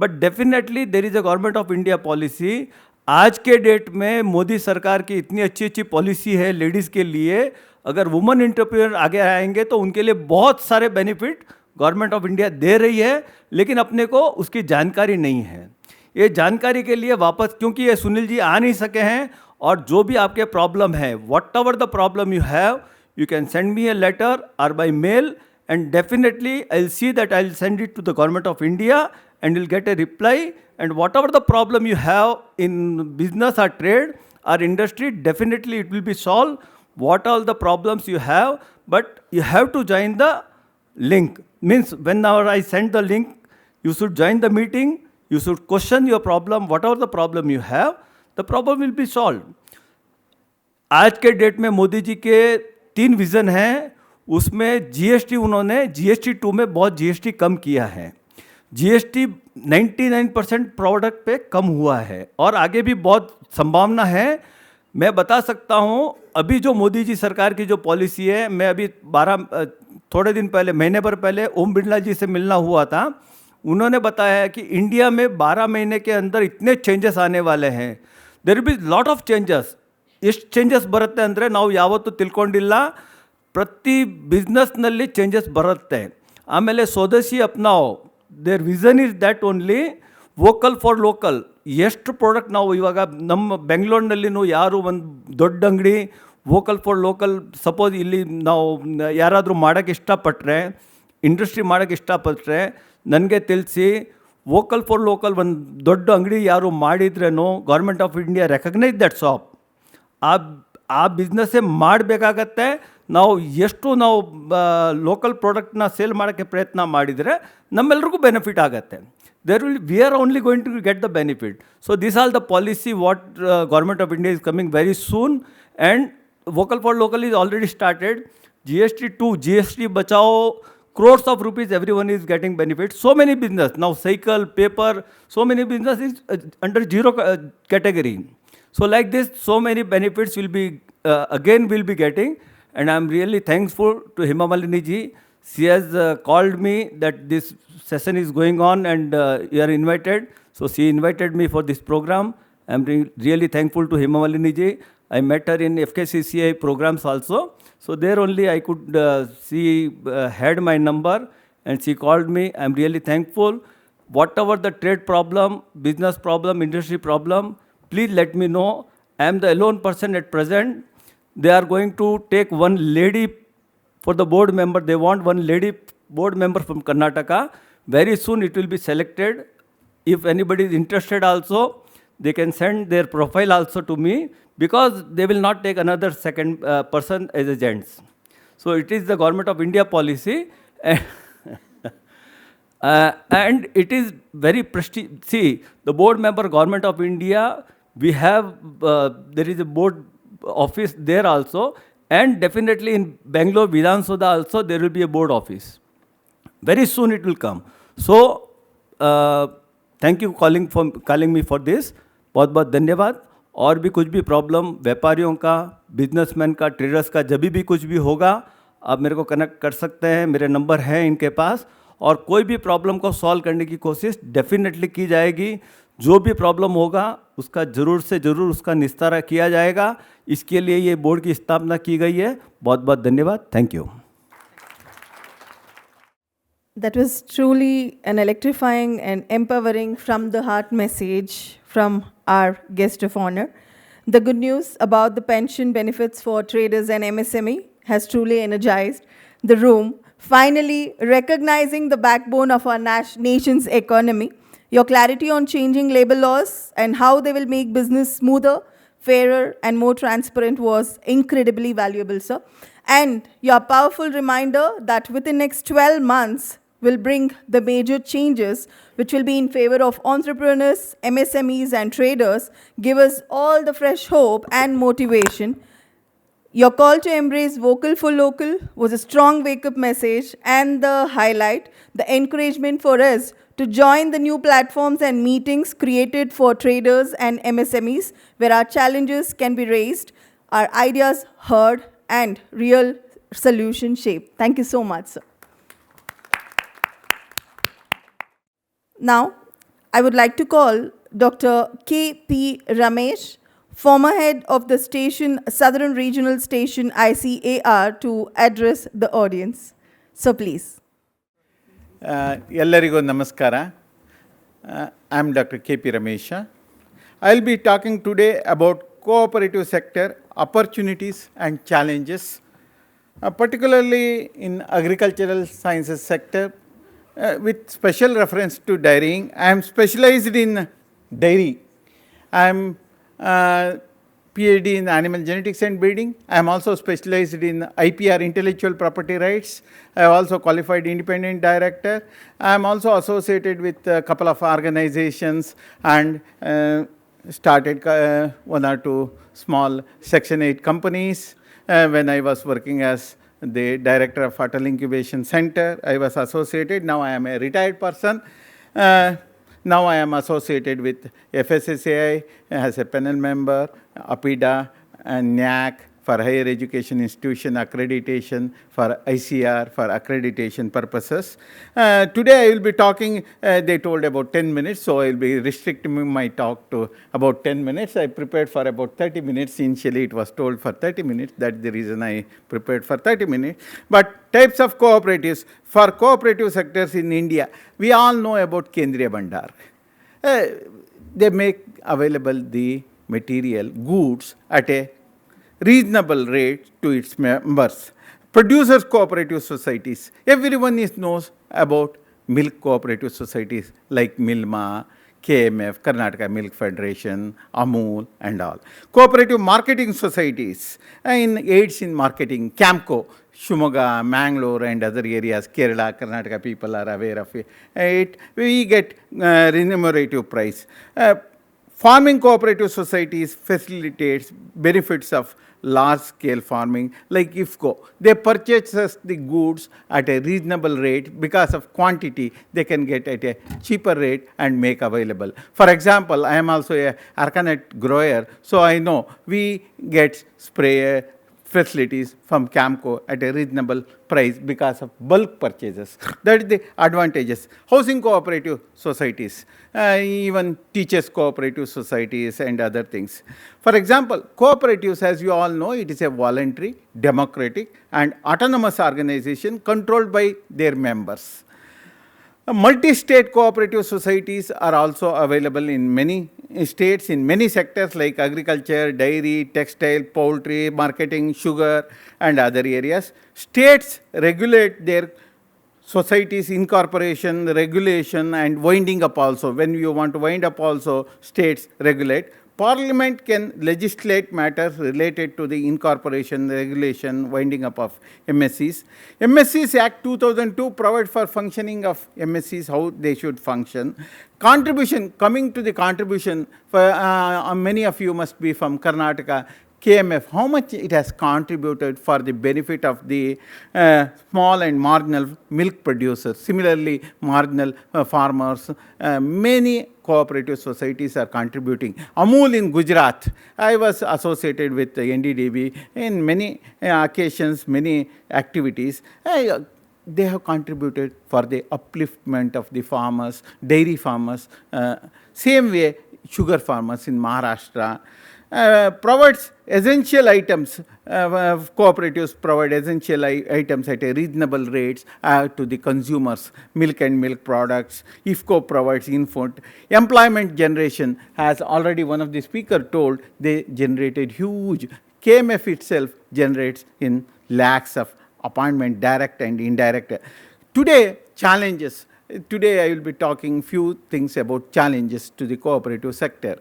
But definitely there is a government of India policy. आज के date में मोदी सरकार की इतनी अच्छी अच्छी policy है ladies के लिए. अगर वुमेन एंटरप्रेन्योर आगे आएंगे तो उनके लिए बहुत सारे बेनिफिट गवर्नमेंट ऑफ इंडिया दे रही है, लेकिन अपने को उसकी जानकारी नहीं है. ये जानकारी के लिए वापस, क्योंकि ये सुनील जी आ नहीं सके हैं, और जो भी आपके प्रॉब्लम है, whatever the problem you have, you can send me a letter or by mail, and definitely I'll see that I'll send it to the Government of India and you'll get a reply. And whatever the problem you have in business or trade or industry, definitely it will be solved. What all the problems you have, but you have to join the link. Means whenever I send the link, you should join the meeting, you should question your problem, whatever the problem you have, the problem will be solved. आज के date में मोदी जी के 3 vision हैं. उसमें GST, उन्होंने GST 2 में बहुत GST कम किया है. GST 99% प्रोडक्ट पे कम हुआ है और आगे भी बहुत संभावना है. मैं बता सकता हूँ, अभी जो मोदी जी सरकार की जो पॉलिसी है, मैं अभी थोड़े दिन पहले, महीने भर पहले ओम बिरला जी से मिलना हुआ था. उन्होंने बताया कि इंडिया में 12 महीने के अंदर इतने चेंजेस आने वाले हैं. There will be lot of changes. ಎಷ್ಟು ಚೇಂಜಸ್ ಬರುತ್ತೆ ಅಂದರೆ ನಾವು ಯಾವತ್ತೂ ತಿಳ್ಕೊಂಡಿಲ್ಲ. ಪ್ರತಿ ಬಿಸ್ನೆಸ್ನಲ್ಲಿ ಚೇಂಜಸ್ ಬರುತ್ತೆ. ಆಮೇಲೆ ಸ್ವದೇಶಿ ಅಪ್ನಾವ್, their vision is that only vocal for local. ಎಷ್ಟು ಪ್ರಾಡಕ್ಟ್ ನಾವು ಇವಾಗ ನಮ್ಮ ಬೆಂಗಳೂರಿನಲ್ಲಿನೂ ಯಾರು ಒಂದು ದೊಡ್ಡ ಅಂಗಡಿ ವೋಕಲ್ ಫಾರ್ ಲೋಕಲ್, ಸಪೋಸ್ ಇಲ್ಲಿ ನಾವು ಯಾರಾದರೂ ಮಾಡೋಕ್ಕೆ ಇಷ್ಟಪಟ್ಟರೆ, ಇಂಡಸ್ಟ್ರಿ ಮಾಡೋಕ್ಕೆ ಇಷ್ಟಪಟ್ಟರೆ, ನನಗೆ ತಿಳಿಸಿ ವೋಕಲ್ ಫಾರ್ ಲೋಕಲ್ ಒಂದು ದೊಡ್ಡ ಅಂಗಡಿ ಯಾರು ಮಾಡಿದ್ರೇನೋ government of India recognise that shop. ಆ ಬಿಸ್ನೆಸ್ಸೇ ಮಾಡಬೇಕಾಗತ್ತೆ. ನಾವು ಎಷ್ಟು ನಾವು ಲೋಕಲ್ ಪ್ರಾಡಕ್ಟ್ನ ಸೇಲ್ ಮಾಡೋಕ್ಕೆ ಪ್ರಯತ್ನ ಮಾಡಿದರೆ ನಮ್ಮೆಲ್ರಿಗೂ ಬೆನಿಫಿಟ್ ಆಗುತ್ತೆ. we are only going to get the benefit. So these are the policy what Government of India is coming very soon, And Vocal for Local is already started. GST 2, GST Bachao, crores of rupees, everyone is getting benefits. So many business, now cycle, paper, so many businesses under zero category. So like this, so many benefits will be, again will be getting. And I'm really thankful to Hema Malini ji. She has called me that this session is going on and you are invited. So she invited me for this program. I'm really thankful to Hema Malini ji. I met her in FKCCI programs also. So there only I could, she had my number and she called me. I'm really thankful. Whatever the trade problem, business problem, industry problem, please let me know. I am the alone person at present. They are going to take one lady for the board member. They want one lady board member from Karnataka. Very soon it will be selected. If anybody is interested also, they can send their profile also to me, because they will not take another second person as agents. So it is the Government of India policy. And it is very prestigious. See, the board member Government of India, we have, there is a board office there also, and definitely in Bangalore, Vidhan Sabha also, there will be a board office. Very soon it will come. So, thank you calling me for this. बहुत बहुत धन्यवाद. और भी कुछ भी problem व्यापारियों का, businessman का, ट्रेडर्स का, जब भी कुछ भी होगा, आप मेरे को कनेक्ट कर सकते हैं. मेरे नंबर हैं इनके पास. और कोई भी प्रॉब्लम को सॉल्व करने की कोशिश डेफिनेटली की जाएगी. जो भी प्रॉब्लम होगा उसका ज़रूर से ज़रूर उसका निस्तारा किया जाएगा. इसके लिए ये बोर्ड की स्थापना की गई है. बहुत बहुत धन्यवाद. Thank you. That was truly an electrifying and empowering from the heart message from our guest of honor. The good news about the pension benefits for traders and MSME has truly energized the room, finally recognizing the backbone of our nation's economy. Your clarity on changing labor laws and how they will make business smoother, fairer, and more transparent was incredibly valuable, sir. And your powerful reminder that within next 12 months will bring the major changes which will be in favor of entrepreneurs, MSMEs, and traders, give us all the fresh hope and motivation. Your call to embrace vocal for local was a strong wake-up message, and the highlight, the encouragement for us to join the new platforms and meetings created for traders and MSMEs, where our challenges can be raised, our ideas heard, and real solution shaped. Thank you so much, sir. Now, I would like to call Dr. K.P. Ramesh, former head of the station, Southern Regional Station ICAR, to address the audience. So please. ಎಲ್ಲರಿಗೂ ನಮಸ್ಕಾರ. I am Dr. K.P. Ramesh. I will be talking today about cooperative sector opportunities and challenges, particularly in agricultural sciences sector, with special reference to dairying. I am specialized in dairy. I am PhD in animal genetics and breeding. I am also specialized in IPR, intellectual property rights. I have also qualified independent director. I am also associated with a couple of organizations and started one or two small Section 8 companies. When I was working as the director of Atal Incubation Center, I was associated. Now I am a retired person. Now I am associated with FSSAI as a panel member, APIDA and NAC for higher education institution accreditation, for ICR for accreditation purposes. Today I will be talking, they told about 10 minutes, so I will be restricting my talk to about 10 minutes. I prepared for about 30 minutes. Initially it was told for 30 minutes. That's the reason I prepared for 30 minutes. But types of cooperatives. For cooperative sectors in India, we all know about Kendriya Bhandar. They make available the material, goods at a reasonable rate to its members. Producers cooperative societies. Everyone knows about milk cooperative societies like Milma, KMF, Karnataka Milk Federation, Amul and all. Cooperative marketing societies in aids in marketing, Camco, Shumaga, Mangalore and other areas, Kerala, Karnataka people are aware of it. We get remunerative price. Farming cooperative societies facilitates benefits of large-scale farming like IFCO. They purchase the goods at a reasonable rate because of quantity. They can get at a cheaper rate and make available. For example, I am also a arcanut grower, so I know we get sprayer facilities from Camco at a reasonable price because of bulk purchases. That is the advantages. Housing cooperative societies, even teachers cooperative societies and other things. For example, cooperatives, as you all know, it is a voluntary, democratic and autonomous organization controlled by their members. Multi-state cooperative societies are also available in many states, in many sectors like agriculture, dairy, textile, poultry, marketing, sugar, and other areas. States regulate their societies, incorporation, regulation, and winding up also. When you want to wind up also, states regulate. Parliament can legislate matters related to the incorporation, regulation, winding up of MSCs. MSCs Act 2002 provides for functioning of MSCs, how they should function. Contribution, coming to the contribution, for many of you must be from Karnataka, KMF, how much it has contributed for the benefit of the small and marginal milk producers. Similarly, marginal farmers, many cooperative societies are contributing. Amul in Gujarat, I was associated with the NDDB in many occasions, many activities. They have contributed for the upliftment of the farmers, dairy farmers. Same way, sugar farmers in Maharashtra. Provides essential items, cooperatives provide essential items at a reasonable rates to the consumers, milk and milk products. IFCO provides input. Employment generation, as already one of the speakers told, they generated huge. KMF itself generates in lakhs of appointment, direct and indirect. Today, challenges. Today I will be talking few things about challenges to the cooperative sector.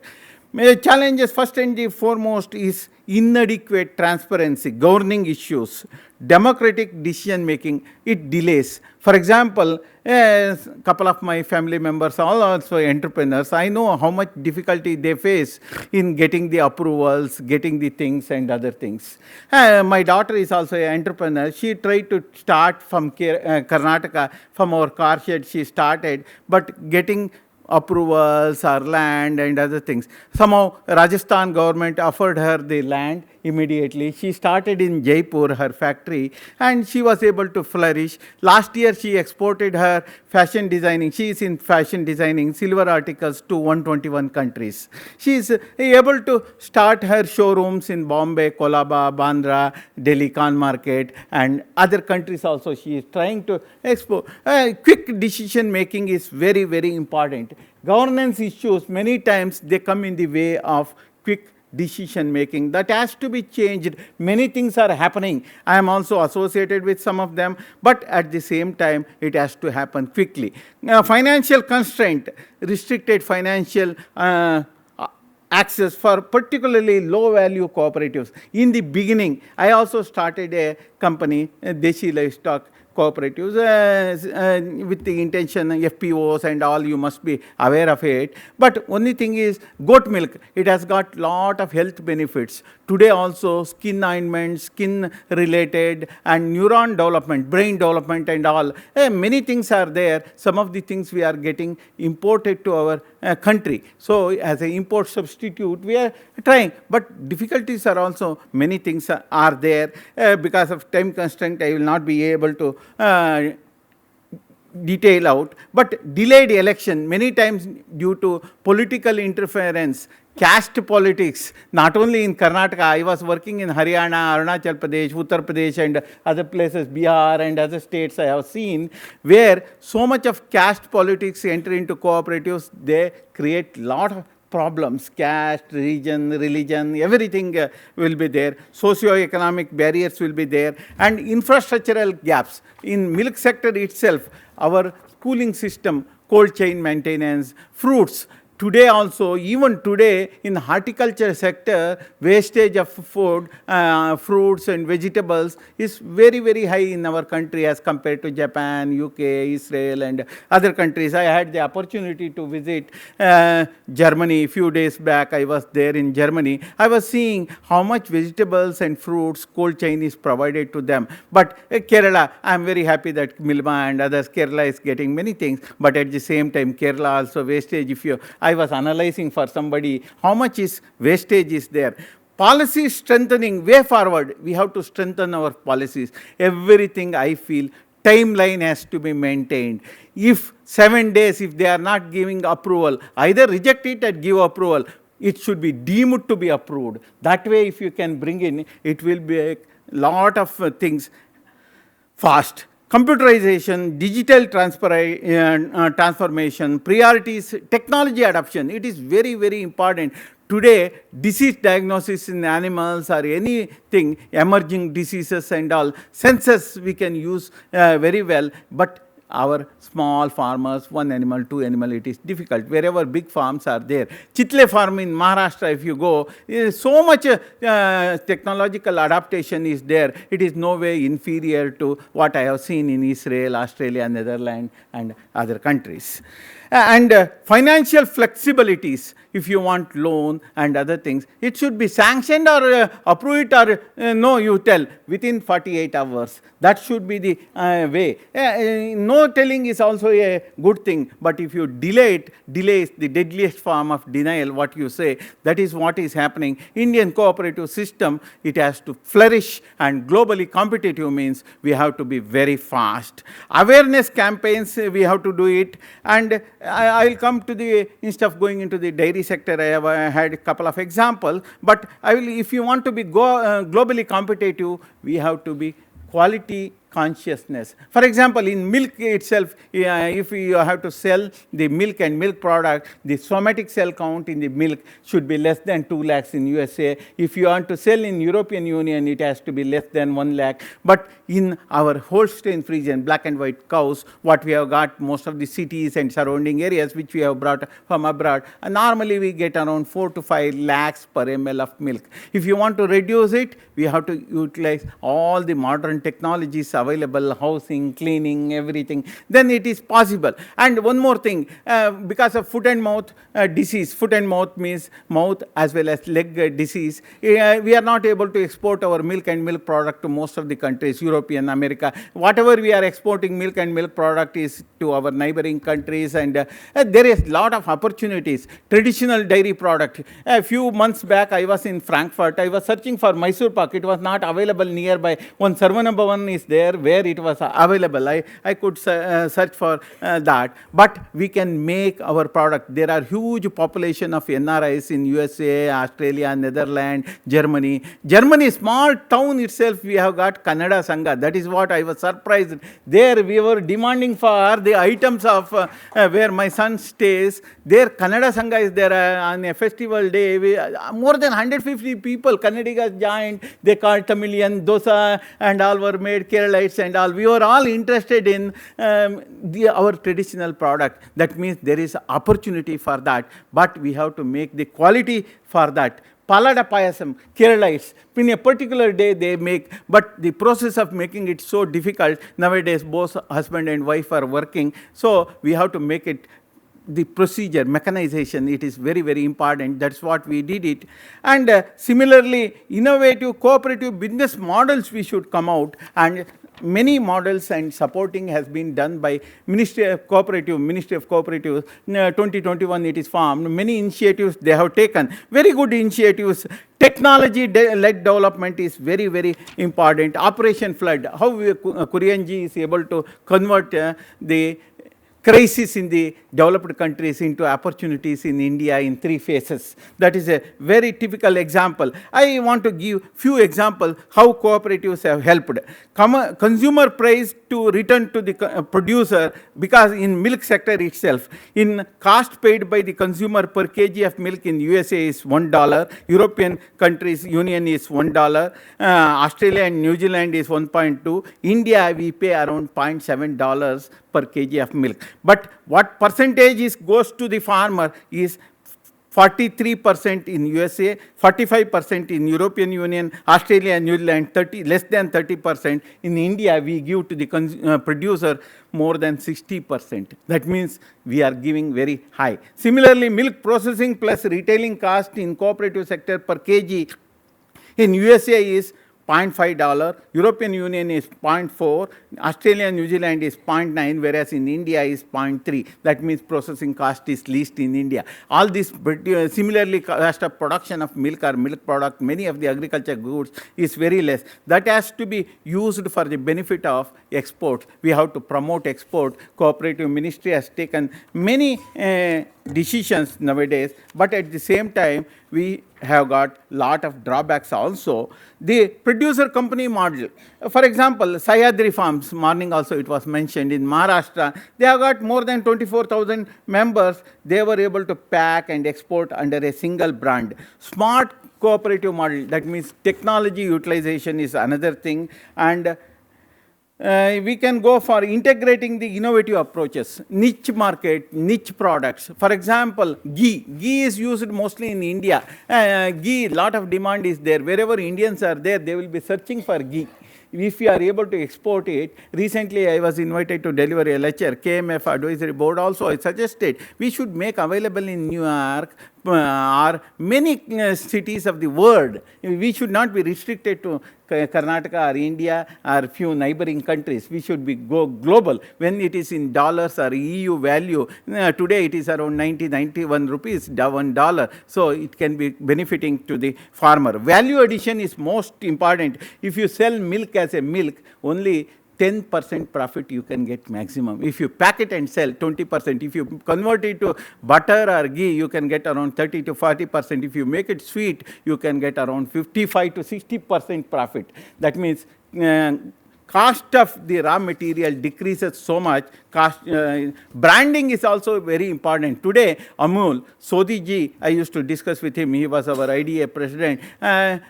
Challenges first and the foremost is inadequate transparency, governing issues, democratic decision making, it delays. For example, a couple of my family members are also entrepreneurs. I know how much difficulty they face in getting the approvals, getting the things and other things. My daughter is also an entrepreneur. She tried to start from Karnataka, from our car shed she started, but getting approvals or land and other things. Somehow Rajasthan government offered her the land immediately. She started in Jaipur, her factory, and she was able to flourish. Last year she exported her fashion designing. She is in fashion designing silver articles to 121 countries. She is able to start her showrooms in Bombay, Colaba, Bandra, Delhi, Khan Market, and other countries also. She is trying to export. Quick decision making is very, very important. Governance issues, many times they come in the way of quick decision making. That has to be changed. Many things are happening. I am also associated with some of them, but at the same time, it has to happen quickly. Financial constraint, restricted financial access for particularly low value cooperatives. In the beginning, I also started a company, Deshi Livestock Cooperatives, with the intention, FPOs and all, you must be aware of it. But only thing is, goat milk, it has got lot of health benefits. Today also, skin ointment, skin related and neuron development, brain development and all. Many things are there. Some of the things we are getting imported to our country. So as an import substitute, we are trying. But difficulties are also, many things are there. Because of time constraint, I will not be able to detail out, but delayed election, many times due to political interference, caste politics, not only in Karnataka, I was working in Haryana, Arunachal Pradesh, Uttar Pradesh and other places, Bihar and other states I have seen, where so much of caste politics enter into cooperatives, they create lot of problems, caste, region, religion, everything will be there. Socio-economic barriers will be there, and infrastructural gaps. In milk sector itself, our cooling system, cold chain maintenance, fruits, today also, even today in horticulture sector, wastage of food, fruits and vegetables is very, very high in our country as compared to Japan, UK, Israel and other countries. I had the opportunity to visit Germany a few days back. I was there in Germany. I was seeing how much vegetables and fruits cold chain is provided to them. But Kerala, I am very happy that Milma and others, Kerala is getting many things, but at the same time, Kerala also wastage. I was analyzing for somebody how much is wastage is there. Policy strengthening, way forward, we have to strengthen our policies. Everything I feel, timeline has to be maintained. If 7 days, if they are not giving approval, either reject it or give approval. It should be deemed to be approved. That way, if you can bring in, it will be a lot of things fast. Computerization, digital transformation, priorities, technology adoption, it is very, very important. Today, disease diagnosis in animals or anything, emerging diseases and all, sensors we can use very well, but our small farmers, one animal, two animal, it is difficult. Wherever big farms are there. Chitle farm in Maharashtra, if you go, so much technological adaptation is there. It is no way inferior to what I have seen in Israel, Australia, Netherlands, and other countries. And financial flexibilities, if you want loan and other things, it should be sanctioned or approve it or no, you tell within 48 hours. That should be the way. No telling is also a good thing, but if you delay it, delay is the deadliest form of denial, what you say. That is what is happening. Indian cooperative system, it has to flourish, and globally competitive means we have to be very fast. Awareness campaigns, we have to do it, and I'll come to the, instead of going into the dairy sector, I have had a couple of examples, but I will, if you want to be globally competitive, we have to be quality consciousness. For example, in milk itself, if you have to sell the milk and milk product, the somatic cell count in the milk should be less than 2 lakhs in USA. If you want to sell in European Union, it has to be less than 1 lakh. But in our Holstein Friesian black and white cows, what we have got, most of the cities and surrounding areas which we have brought from abroad, normally we get around 4 to 5 lakhs per ml of milk. If you want to reduce it, we have to utilize all the modern technologies available, housing, cleaning, everything, then it is possible. And one more thing, because of foot and mouth disease, foot and mouth means mouth as well as leg disease, we are not able to export our milk and milk product to most of the countries, European, America. Whatever we are exporting milk and milk product is to our neighboring countries, and there is a lot of opportunities. Traditional dairy product. A few months back, I was in Frankfurt. I was searching for Mysore Pak. It was not available nearby. One Sarvanabhavan is there where it was available. I could search for that. But we can make our product. There are huge population of NRIs in USA, Australia, Netherlands, Germany. Germany, small town itself, we have got Kannada Sangha. That is what I was surprised. There we were demanding for the items of where my son stays. There Kannada Sangha is there on a festival day. More than 150 people, Kannadigas joined. They called Tamilian, dosa and all were made, Keralites and all. We were all interested in our traditional product. That means there is opportunity for that. But we have to make the quality for that. Palada payasam, Keralites, in a particular day they make, but the process of making it so difficult. Nowadays, both husband and wife are working, so we have to make it, the procedure, mechanization, it is very, very important. That's what we did it. And similarly, innovative cooperative business models we should come out, and many models and supporting has been done by Ministry of Cooperative. 2021 it is formed. Many initiatives they have taken, very good initiatives. Technology-led development is very, very important. Operation Flood, how Kurianji is able to convert the crisis in the developed countries into opportunities in India in 3 phases. That is a very typical example. I want to give few examples how cooperatives have helped. Consumer price to return to the producer, because in milk sector itself, in cost paid by the consumer per kg of milk in USA is $1, European countries Union is $1, Australia and New Zealand is 1.2, India we pay around $0.7 per kg of milk. But what percentage goes to the farmer is 43% in USA, 45% in European Union, Australia and New Zealand, less than 30%. In India, we give to the producer more than 60%. That means we are giving very high. Similarly, milk processing plus retailing cost in cooperative sector per kg in USA is $0.5, European Union is 0.4, Australia and New Zealand is 0.9, whereas in India is 0.3. That means processing cost is least in India. All this, similarly, cost of production of milk or milk product, many of the agriculture goods is very less. That has to be used for the benefit of export. We have to promote export. Cooperative Ministry has taken many decisions nowadays, but at the same time, we have got lot of drawbacks also. The producer company model. For example, Sahyadri Farms, morning also it was mentioned in Maharashtra, they have got more than 24,000 members. They were able to pack and export under a single brand. Smart cooperative model, that means technology utilization is another thing. And we can go for integrating the innovative approaches, niche market, niche products. For example, ghee. Ghee is used mostly in India. Ghee, lot of demand is there. Wherever Indians are there, they will be searching for ghee. If we are able to export it, recently I was invited to deliver a lecture, KMF Advisory Board also I suggested we should make available in New York or many cities of the world. We should not be restricted to Karnataka or India or few neighboring countries. We should be go global. When it is in dollars or EU value, today it is around 91 rupees, $1. So it can be benefiting to the farmer. Value addition is most important. If you sell milk as a milk, only 10% profit you can get maximum. If you pack it and sell, 20%. If you convert it to butter or ghee, you can get around 30 to 40%. If you make it sweet, you can get around 55 to 60% profit. That means cost of the raw material decreases so much. Branding is also very important. Today, Amul, Sodhi ji, I used to discuss with him, he was our IDA president,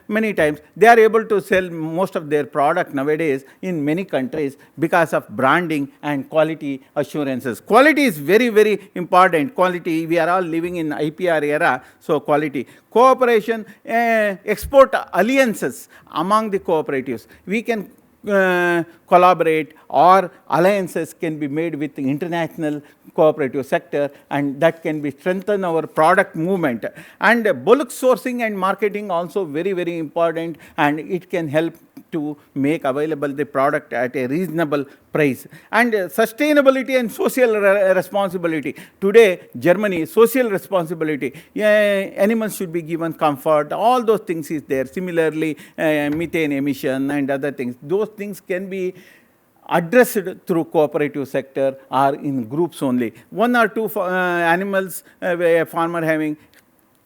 many times. They are able to sell most of their product nowadays in many countries because of branding and quality assurances. Quality is very, very important. Quality, we are all living in IPR era, so quality. Cooperation, export alliances among the cooperatives. We can collaborate or alliances can be made with the international cooperative sector, and that can be strengthen our product movement. And bulk sourcing and marketing also very, very important, and it can help to make available the product at a reasonable price. And sustainability and social responsibility. Today, Germany, social responsibility. Animals should be given comfort. All those things is there. Similarly, methane emission and other things. Those things can be addressed through cooperative sector or in groups only. One or two animals, a farmer having,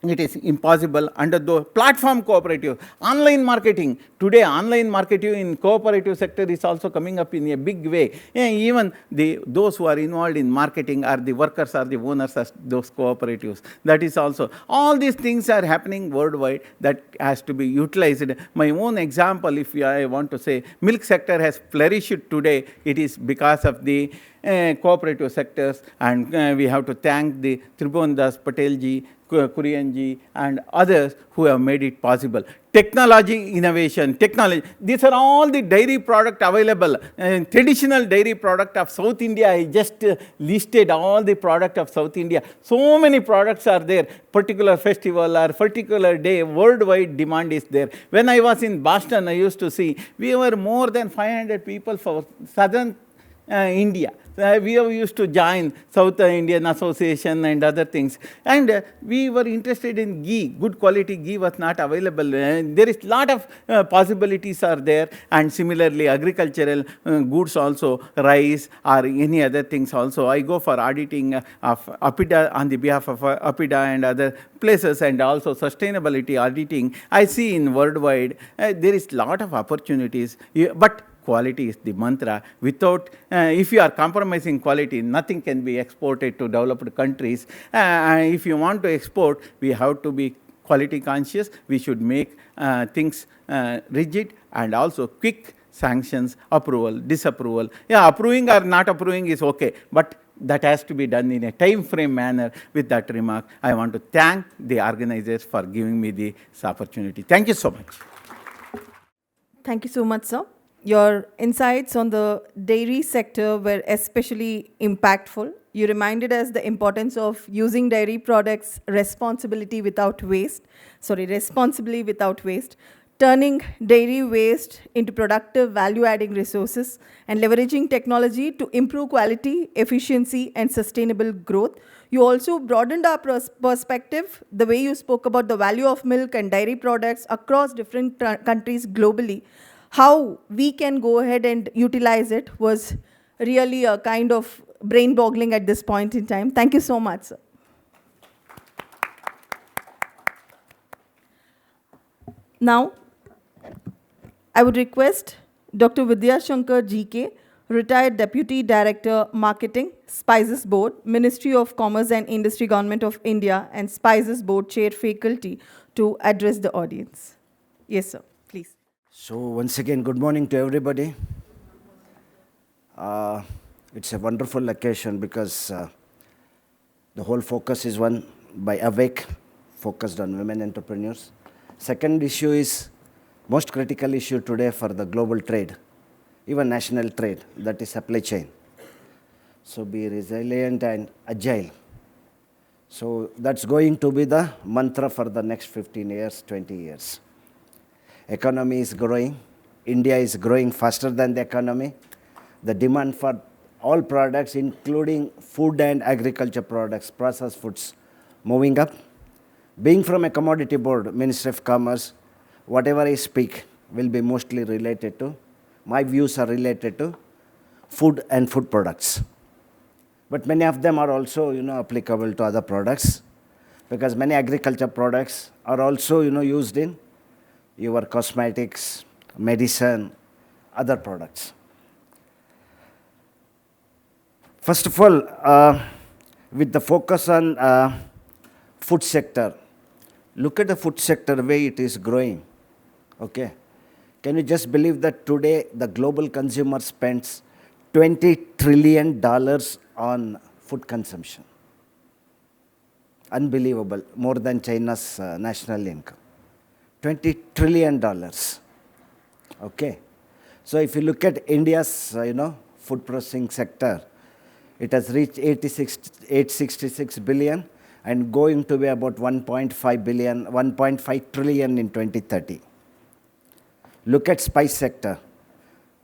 it is impossible under the platform cooperative. Online marketing. Today, online marketing in cooperative sector is also coming up in a big way. Even those who are involved in marketing are the workers or the owners of those cooperatives. That is also. All these things are happening worldwide that has to be utilized. My own example, if I want to say, milk sector has flourished today. It is because of the cooperative sectors, and we have to thank the Tribhuvan Das Patel ji, Kurian ji, and others who have made it possible. Technology, innovation, technology. These are all the dairy product available. Traditional dairy product of South India, I just listed all the product of South India. So many products are there. Particular festival or particular day, worldwide demand is there. When I was in Boston, I used to see, we were more than 500 people for southern India. We used to join South Indian Association and other things. And we were interested in ghee. Good quality ghee was not available. There is lot of possibilities are there. And similarly, agricultural goods also, rice or any other things also. I go for auditing of APIDA on the behalf of APIDA and other places, and also sustainability auditing. I see in worldwide, there is lot of opportunities. But quality is the mantra. Without, if you are compromising quality, nothing can be exported to developed countries. If you want to export, we have to be quality conscious. We should make things rigid and also quick, sanctions, approval, disapproval. Yeah, approving or not approving is okay, but that has to be done in a time frame manner. With that remark, I want to thank the organizers for giving me this opportunity. Thank you so much. Thank you so much, sir. Your insights on the dairy sector were especially impactful. You reminded us the importance of using dairy products responsibly without waste, turning dairy waste into productive value-adding resources, and leveraging technology to improve quality, efficiency, and sustainable growth. You also broadened our perspective, the way you spoke about the value of milk and dairy products across different countries globally. How we can go ahead and utilize it was really a kind of brain-boggling at this point in time. Thank you so much, sir. Now, I would request Dr. Vidya Shankar GK, retired Deputy Director, Marketing, Spices Board, Ministry of Commerce and Industry, Government of India, and Spices Board Chair Faculty, to address the audience. Yes, sir, please. So once again, good morning to everybody. It's a wonderful occasion because the whole focus is one by Awake, focused on women entrepreneurs. Second issue is most critical issue today for the global trade, even national trade, that is supply chain. So be resilient and agile. So that's going to be the mantra for the next 15 years, 20 years. Economy is growing. India is growing faster than the economy. The demand for all products, including food and agriculture products, processed foods, moving up. Being from a commodity board, Ministry of Commerce, whatever I speak will be mostly related to, my views are related to food and food products. But many of them are also, applicable to other products, because many agriculture products are also, used in your cosmetics, medicine, other products. First of all, with the focus on food sector, look at the food sector, the way it is growing. Okay. Can you just believe that today the global consumer spends $20 trillion on food consumption? Unbelievable, more than China's national income. $20 trillion. Okay. So if you look at India's, food processing sector, it has reached 866 billion and going to be about 1.5 trillion in 2030. Look at spice sector.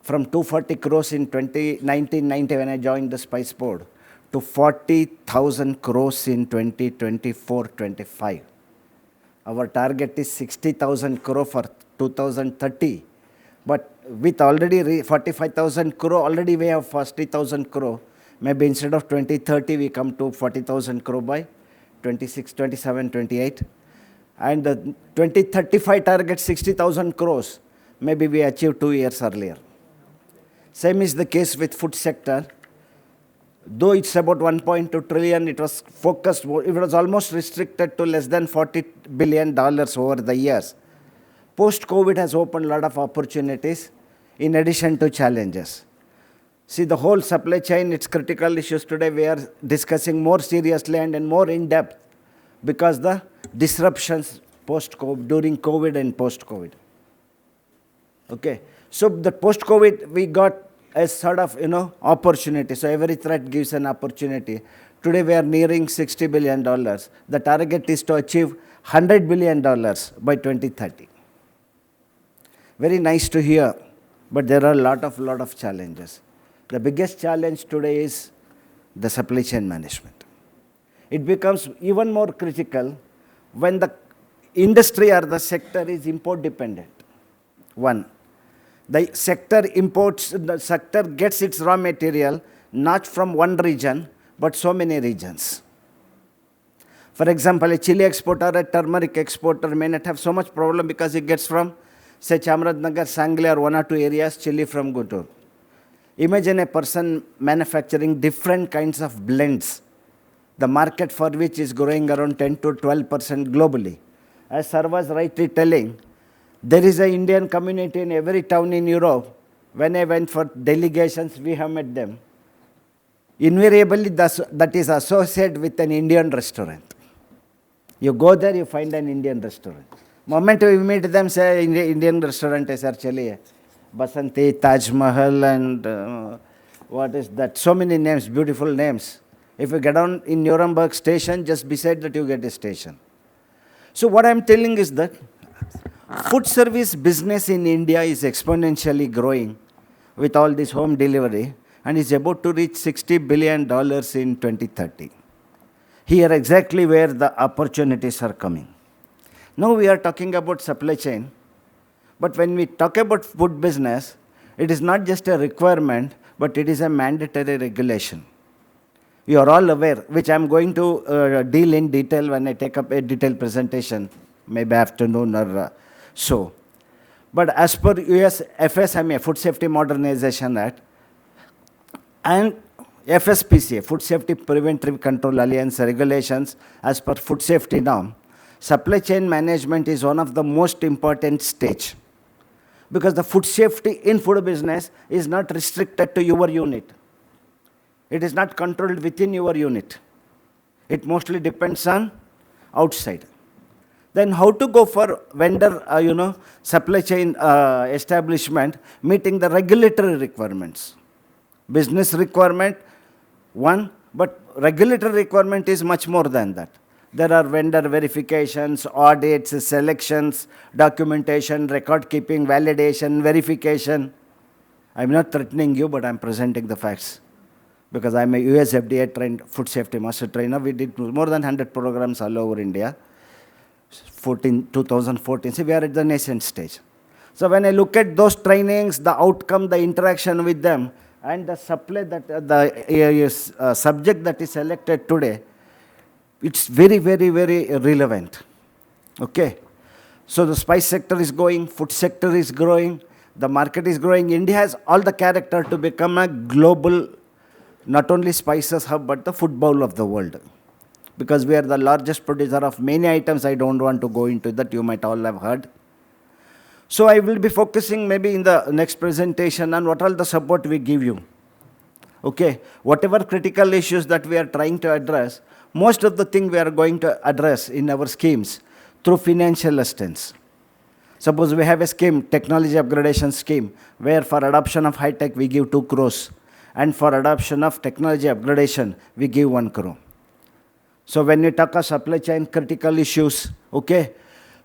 From 240 crores in 1990 when I joined the Spice Board to 40,000 crores in 2024-25. Our target is 60,000 crore for 2030. But with already 45,000 crore, already we have 40,000 crore. Maybe instead of 2030, we come to 40,000 crore by 26, 27, 28. And the 2035 target 60,000 crores. Maybe we achieve 2 years earlier. Same is the case with food sector. Though it's about 1.2 trillion, it was focused, it was almost restricted to less than $40 billion over the years. Post-COVID has opened a lot of opportunities in addition to challenges. See, the whole supply chain, its critical issues today, we are discussing more seriously and more in depth because the disruptions post-COVID, during COVID and post-COVID. Okay. So the post-COVID, we got a sort of, opportunity. So every threat gives an opportunity. Today we are nearing $60 billion. The target is to achieve $100 billion by 2030. Very nice to hear, but there are a lot of challenges. The biggest challenge today is the supply chain management. It becomes even more critical when the industry or the sector is import dependent. One, the sector gets its raw material not from one region, but so many regions. For example, a chili exporter, a turmeric exporter may not have so much problem because it gets from, say, Chamarajanagar, Sangli, or 1 or 2 areas, chili from Guntur. Imagine a person manufacturing different kinds of blends, the market for which is growing around 10 to 12% globally. As Sir was rightly telling, there is an Indian community in every town in Europe when I went for delegations, we have met them. Invariably, that is associated with an Indian restaurant. You go there, you find an Indian restaurant. Moment we meet them, say Indian restaurant is actually Basanti, Taj Mahal, and what is that? So many names, beautiful names. If you get on in Nuremberg station, just beside that you get a station. So what I'm telling is that food service business in India is exponentially growing with all this home delivery and is about to reach $60 billion in 2030. Here exactly where the opportunities are coming. Now we are talking about supply chain, but when we talk about food business, it is not just a requirement, but it is a mandatory regulation. You are all aware, which I am going to deal in detail when I take up a detailed presentation, maybe afternoon or so. But as per US FSMA, Food Safety Modernization Act, and FSPCA, Food Safety Preventive Control Alliance regulations, as per food safety norm, supply chain management is one of the most important stage. Because the food safety in food business is not restricted to your unit. It is not controlled within your unit. It mostly depends on outside. Then how to go for vendor, supply chain establishment meeting the regulatory requirements. Business requirement, one, but regulatory requirement is much more than that. There are vendor verifications, audits, selections, documentation, record keeping, validation, verification. I'm not threatening you, but I'm presenting the facts. Because I'm a US FDA trained food safety master trainer. We did more than 100 programs all over India. 2014, see, we are at the nascent stage. So when I look at those trainings, the outcome, the interaction with them, and the supply that the subject that is selected today, it's very, very, very relevant. Okay. So the spice sector is growing, food sector is growing, the market is growing. India has all the character to become a global, not only spices hub, but the food bowl of the world. Because we are the largest producer of many items. I don't want to go into that, you might all have heard. So I will be focusing maybe in the next presentation on what all the support we give you. Okay, whatever critical issues that we are trying to address, most of the thing we are going to address in our schemes through financial assistance. Suppose we have a scheme, technology upgradation scheme, where for adoption of high tech we give 2 crores, and for adoption of technology upgradation we give 1 crore. So when we talk of supply chain critical issues, okay,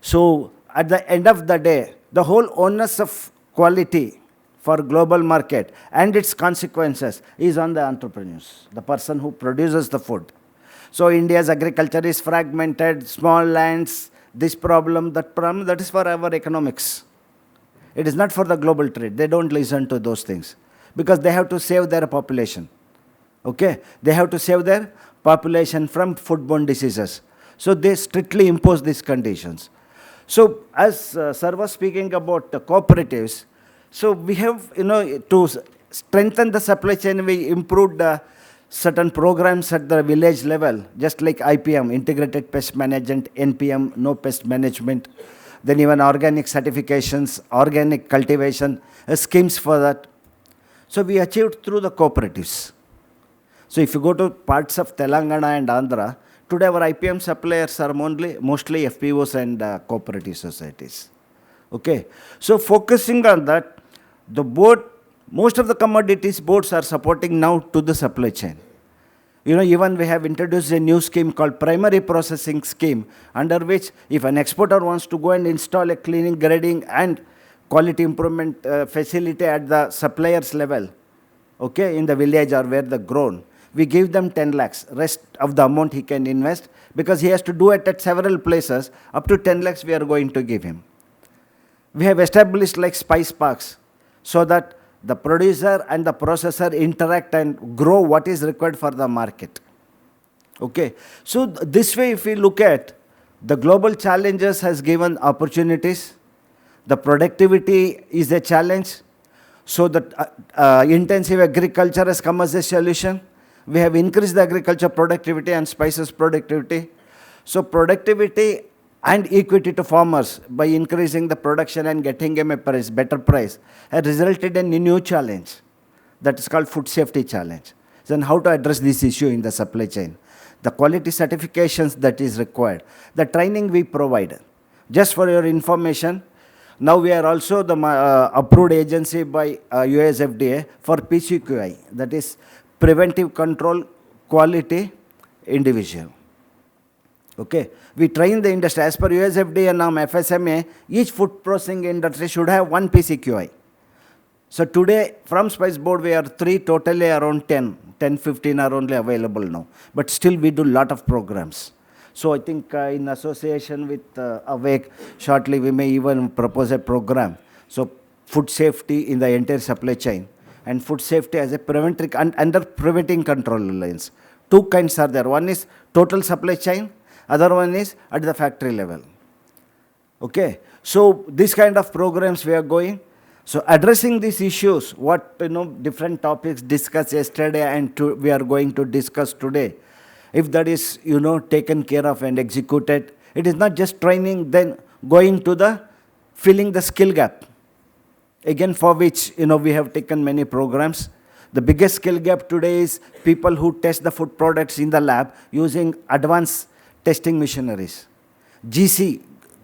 so at the end of the day, the whole onus of quality for global market and its consequences is on the entrepreneurs, the person who produces the food. So India's agriculture is fragmented, small lands, this problem, that is for our economics. It is not for the global trade. They don't listen to those things because they have to save their population. Okay? They have to save their population from foodborne diseases. So they strictly impose these conditions. So as Sir was speaking about the cooperatives, so we have, to strengthen the supply chain, we improved certain programs at the village level, just like IPM, Integrated Pest Management, NPM, No Pest Management, then even organic certifications, organic cultivation, schemes for that. So we achieved through the cooperatives. So if you go to parts of Telangana and Andhra, today our IPM suppliers are mostly FPOs and cooperative societies. Okay. So focusing on that, the board, most of the commodities boards are supporting now to the supply chain. Even we have introduced a new scheme called primary processing scheme, under which if an exporter wants to go and install a cleaning, grading and quality improvement facility at the suppliers level, okay, in the village or where they're grown, we give them 10 lakhs. Rest of the amount he can invest because he has to do it at several places. Up to 10 lakhs we are going to give him. We have established like spice parks so that the producer and the processor interact and grow what is required for the market. Okay. So this way, if we look at the global challenges has given opportunities, the productivity is a challenge, so that intensive agriculture has come as a solution. We have increased the agriculture productivity and spices productivity. So productivity and equity to farmers by increasing the production and getting them a price, better price, has resulted in a new challenge that is called food safety challenge. Then how to address this issue in the supply chain? The quality certifications that is required, the training we provide. Just for your information, now we are also the approved agency by US FDA for PCQI, that is Preventive Control Quality Individual. Okay, we train the industry as per US FDA and FSMA. Each food processing industry should have one PCQI. So today, from Spice Board, we are 3, totally around 10, 15 are only available now. But still, we do a lot of programs. So I think in association with AWAKE, shortly we may even propose a program. So food safety in the entire supply chain and food safety as a preventive under preventing control lines. Two kinds are there. One is total supply chain. Other one is at the factory level. Okay. So this kind of programs we are going. So addressing these issues, what different topics discussed yesterday and we are going to discuss today, if that is taken care of and executed, it is not just training, then going to the filling the skill gap. Again, for which we have taken many programs. The biggest skill gap today is people who test the food products in the lab using advanced testing machineries. GC,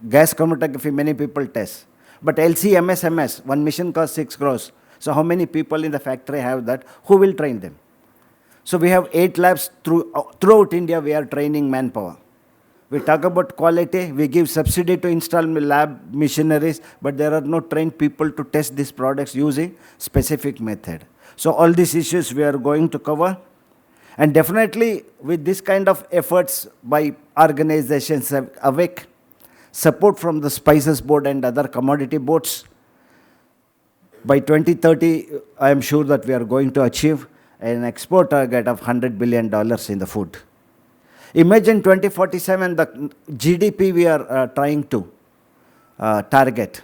gas chromatography, many people test. But LC, MSMEs, one machine costs 6 crores. So how many people in the factory have that? Who will train them? So we have 8 labs throughout India, we are training manpower. We talk about quality, we give subsidy to install lab machineries, but there are no trained people to test these products using specific method. So all these issues we are going to cover. And definitely with this kind of efforts by organizations awake, support from the Spices Board and other commodity boards, by 2030, I am sure that we are going to achieve an export target of $100 billion in the food. Imagine 2047, the GDP we are trying to target.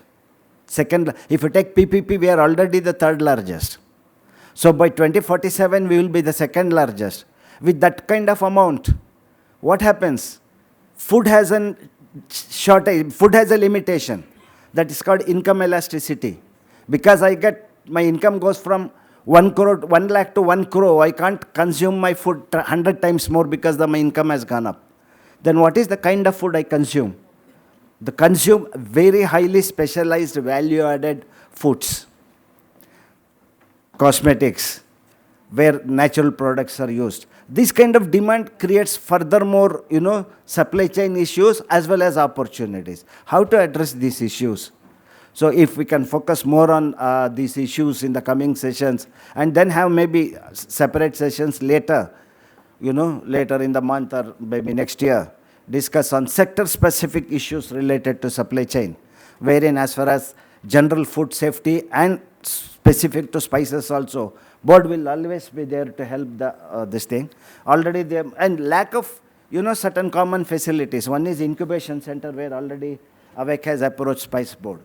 Second, if you take PPP, we are already the 3rd largest. So by 2047, we will be the 2nd largest. With that kind of amount, what happens? Food has a shortage, food has a limitation. That is called income elasticity. Because my income goes from 1 lakh to 1 crore, I can't consume my food 100 times more because my income has gone up. Then what is the kind of food I consume? The consume very highly specialized value-added foods, cosmetics, where natural products are used. This kind of demand creates furthermore, supply chain issues as well as opportunities. How to address these issues? So if we can focus more on these issues in the coming sessions and then have maybe separate sessions later, later in the month or maybe next year, discuss on sector-specific issues related to supply chain, wherein as far as general food safety and specific to spices also, board will always be there to help this thing. Already there, and lack of, certain common facilities. One is incubation center where already AWAKE has approached Spice Board.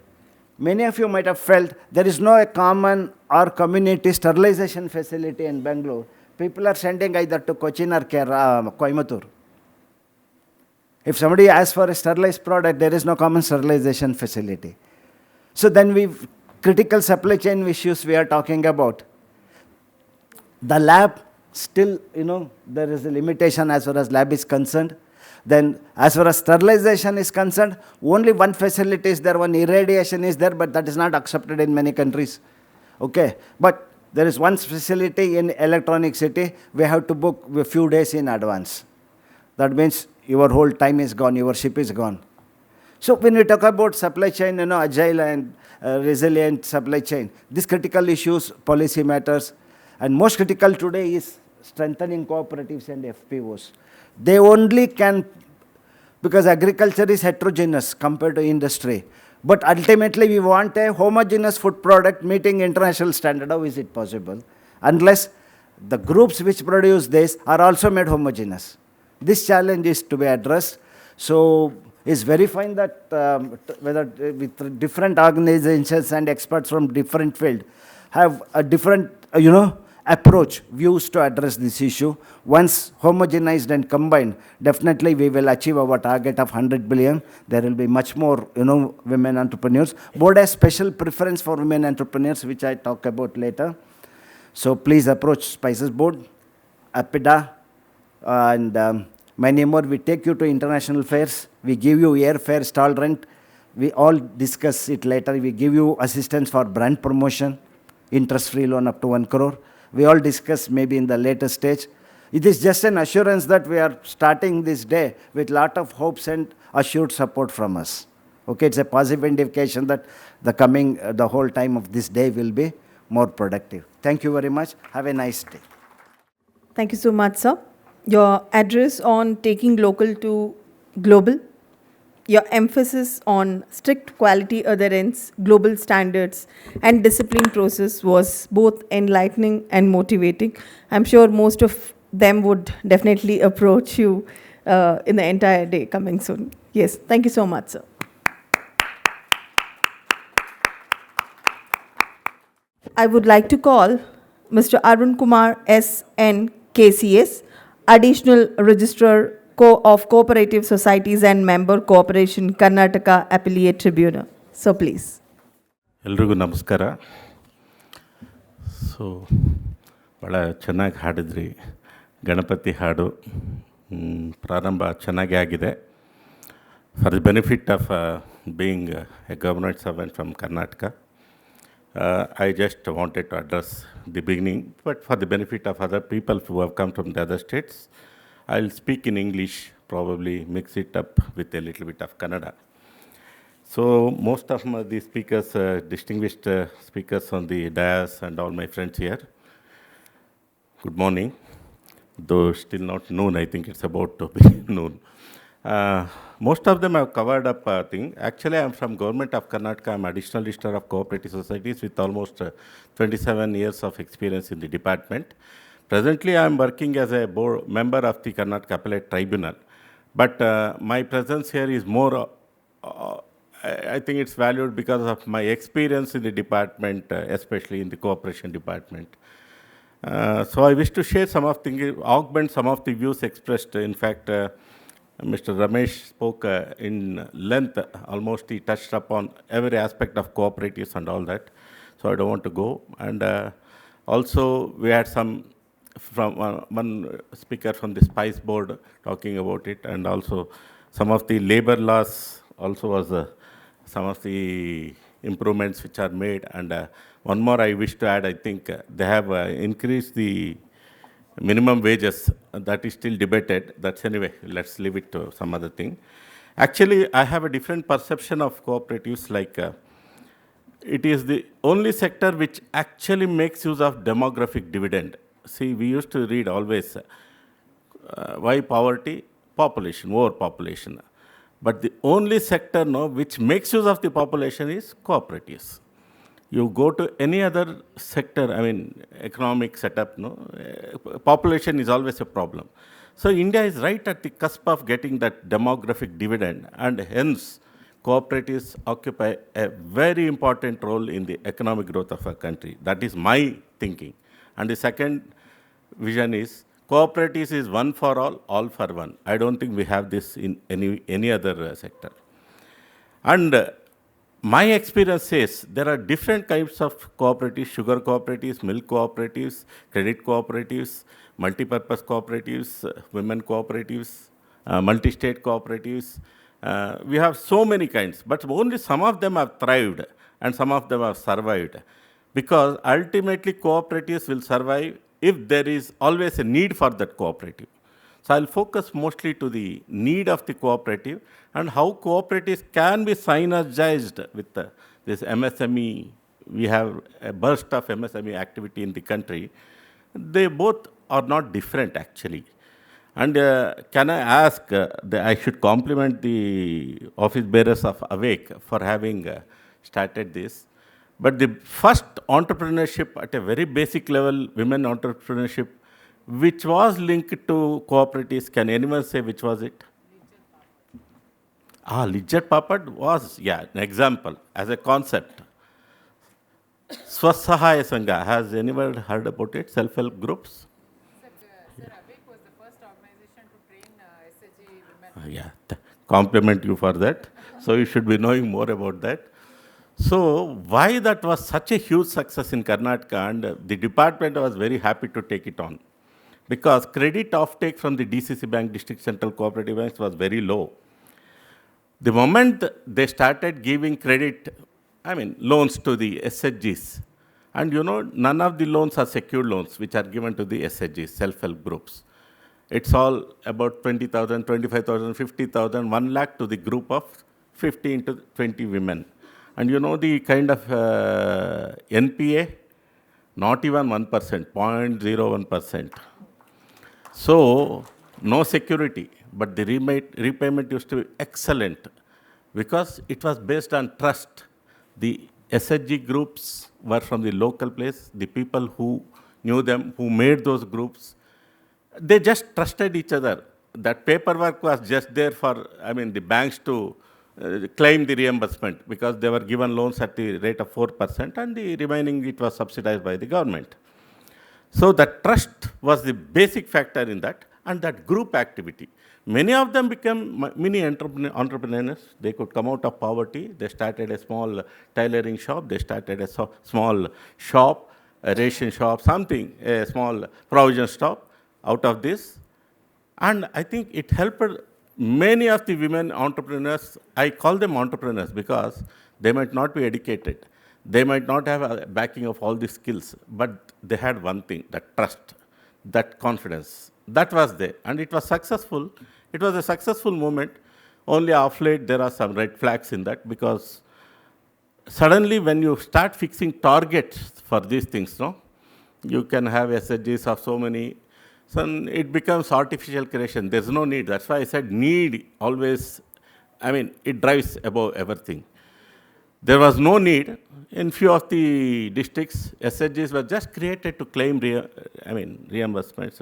Many of you might have felt there is no common or community sterilization facility in Bengaluru. People are sending either to Cochin or Coimbatore. If somebody asks for a sterilized product, there is no common sterilization facility. So then critical supply chain issues we are talking about. The lab, still, there is a limitation as far as lab is concerned. Then as far as sterilization is concerned, only one facility is there, one irradiation is there, but that is not accepted in many countries. Okay, but there is one facility in Electronic City, we have to book a few days in advance. That means your whole time is gone, your ship is gone. So when we talk about supply chain, agile and resilient supply chain, these critical issues, policy matters, and most critical today is strengthening cooperatives and FPOs. They only can, because agriculture is heterogeneous compared to industry. But ultimately, we want a homogeneous food product meeting international standard. How is it possible? Unless the groups which produce this are also made homogeneous. This challenge is to be addressed. So it's very fine that whether with different organizations and experts from different fields have a different, approach, views to address this issue. Once homogenized and combined, definitely we will achieve our target of 100 billion. There will be much more, women entrepreneurs. Board has special preference for women entrepreneurs, which I talk about later. So please approach Spices Board, APIDA, and many more. We take you to international fairs. We give you airfare, stall rent. We all discuss it later. We give you assistance for brand promotion, interest-free loan up to 1 crore. We all discuss maybe in the later stage. It is just an assurance that we are starting this day with lot of hopes and assured support from us. Okay, it's a positive indication that the whole time of this day will be more productive. Thank you very much. Have a nice day. Thank you so much, sir. Your address on taking local to global, your emphasis on strict quality adherence, global standards, and discipline process was both enlightening and motivating. I'm sure most of them would definitely approach you in the entire day coming soon. Yes, thank you so much, sir. I would like to call Mr. Arun Kumar S.N. KCS, Additional Registrar of Cooperative Societies and Member Corporation, Karnataka Appellate Tribunal. So please. ಎಲ್ರಿಗೂ ನಮಸ್ಕಾರ. So ಭಾಳ ಚೆನ್ನಾಗಿ ಹಾಡಿದ್ರಿ. ಗಣಪತಿ ಹಾಡು ಪ್ರಾರಂಭ ಚೆನ್ನಾಗಿ ಆಗಿದೆ. For the benefit of being A government servant from Karnataka, I just wanted to address the beginning, but for the benefit of other people who have come from the other states, I'll speak in English, probably mix it up with a little bit of Kannada. So most of the speakers, distinguished speakers on the dais and all my friends here, good morning. Though still not noon, I think it's about to be noon. Most of them have covered up thing. Actually, I'm from Government of Karnataka. I'm Additional Registrar of Cooperative Societies with almost 27 years of experience in the department. Presently, I'm working as a board member of the Karnataka Appellate Tribunal. But my presence here is more, I think it's valued because of my experience in the department, especially in the cooperation department. So I wish to share some of the, augment some of the views expressed. In fact, Mr. Ramesh spoke in length. Almost he touched upon every aspect of cooperatives and all that. So I don't want to go. And also we had some from one speaker from the Spice Board talking about it, and also some of the labor laws also was some of the improvements which are made. And one more I wish to add, I think they have increased the minimum wages. That is still debated. That's anyway, let's leave it to some other thing. Actually, I have a different perception of cooperatives, like it is the only sector which actually makes use of demographic dividend. See, we used to read always, why poverty? Population, overpopulation. But the only sector now which makes use of the population is cooperatives. You go to any other sector, I mean, economic setup, no, population is always a problem. So India is right at the cusp of getting that demographic dividend, and hence cooperatives occupy a very important role in the economic growth of our country. That is my thinking. And the second vision is cooperatives is one for all for one. I don't think we have this in any other sector. And my experience says there are different types of cooperatives: sugar cooperatives, milk cooperatives, credit cooperatives, multi-purpose cooperatives, women cooperatives, multi-state cooperatives. We have so many kinds, but only some of them have thrived and some of them have survived. Because ultimately cooperatives will survive if there is always a need for that cooperative. So I'll focus mostly to the need of the cooperative and how cooperatives can be synergized with this MSME. We have a burst of MSME activity in the country. They both are not different actually. And can I ask, I should compliment the office bearers of Awake for having started this. But the first entrepreneurship at a very basic level, women entrepreneurship, which was linked to cooperatives, can anyone say which was it? Lijjat Papad was, yeah, an example as a concept. Swasahaya Sangha. Has anyone heard about it? Self-help groups? Yeah, compliment you for that. So you should be knowing more about that. So why that was such a huge success in Karnataka, and the department was very happy to take it on. Because credit offtake from the DCC Bank, District Central Cooperative Banks, was very low. The moment they started giving credit, loans to the SHGs, and none of the loans are secured loans which are given to the SHGs, self-help groups. It's all about 20,000, 25,000, 50,000, 1 lakh to the group of 15 to 20 women. And the kind of NPA, not even 1%, 0.01%. So, no security, but the repayment used to be excellent because it was based on trust. The SHG groups were from the local place, the people who knew them, who made those groups, they just trusted each other. That paperwork was just there for, the banks to claim the reimbursement because they were given loans at the rate of 4% and the remaining it was subsidized by the government. So that trust was the basic factor in that, and that group activity. Many of them became mini entrepreneurs. They could come out of poverty. They started a small tailoring shop. They started a small shop, a ration shop, something, a small provision shop out of this. And I think it helped many of the women entrepreneurs. I call them entrepreneurs because they might not be educated. They might not have a backing of all the skills, but they had one thing, that trust, that confidence. That was there, and it was successful. It was a successful movement. Only of late, there are some red flags in that because suddenly when you start fixing targets for these things, you can have SHGs of so many, so it becomes artificial creation. There's no need. That's why I said need always, it drives above everything. There was no need. In few of the districts, SHGs were just created to claim reimbursements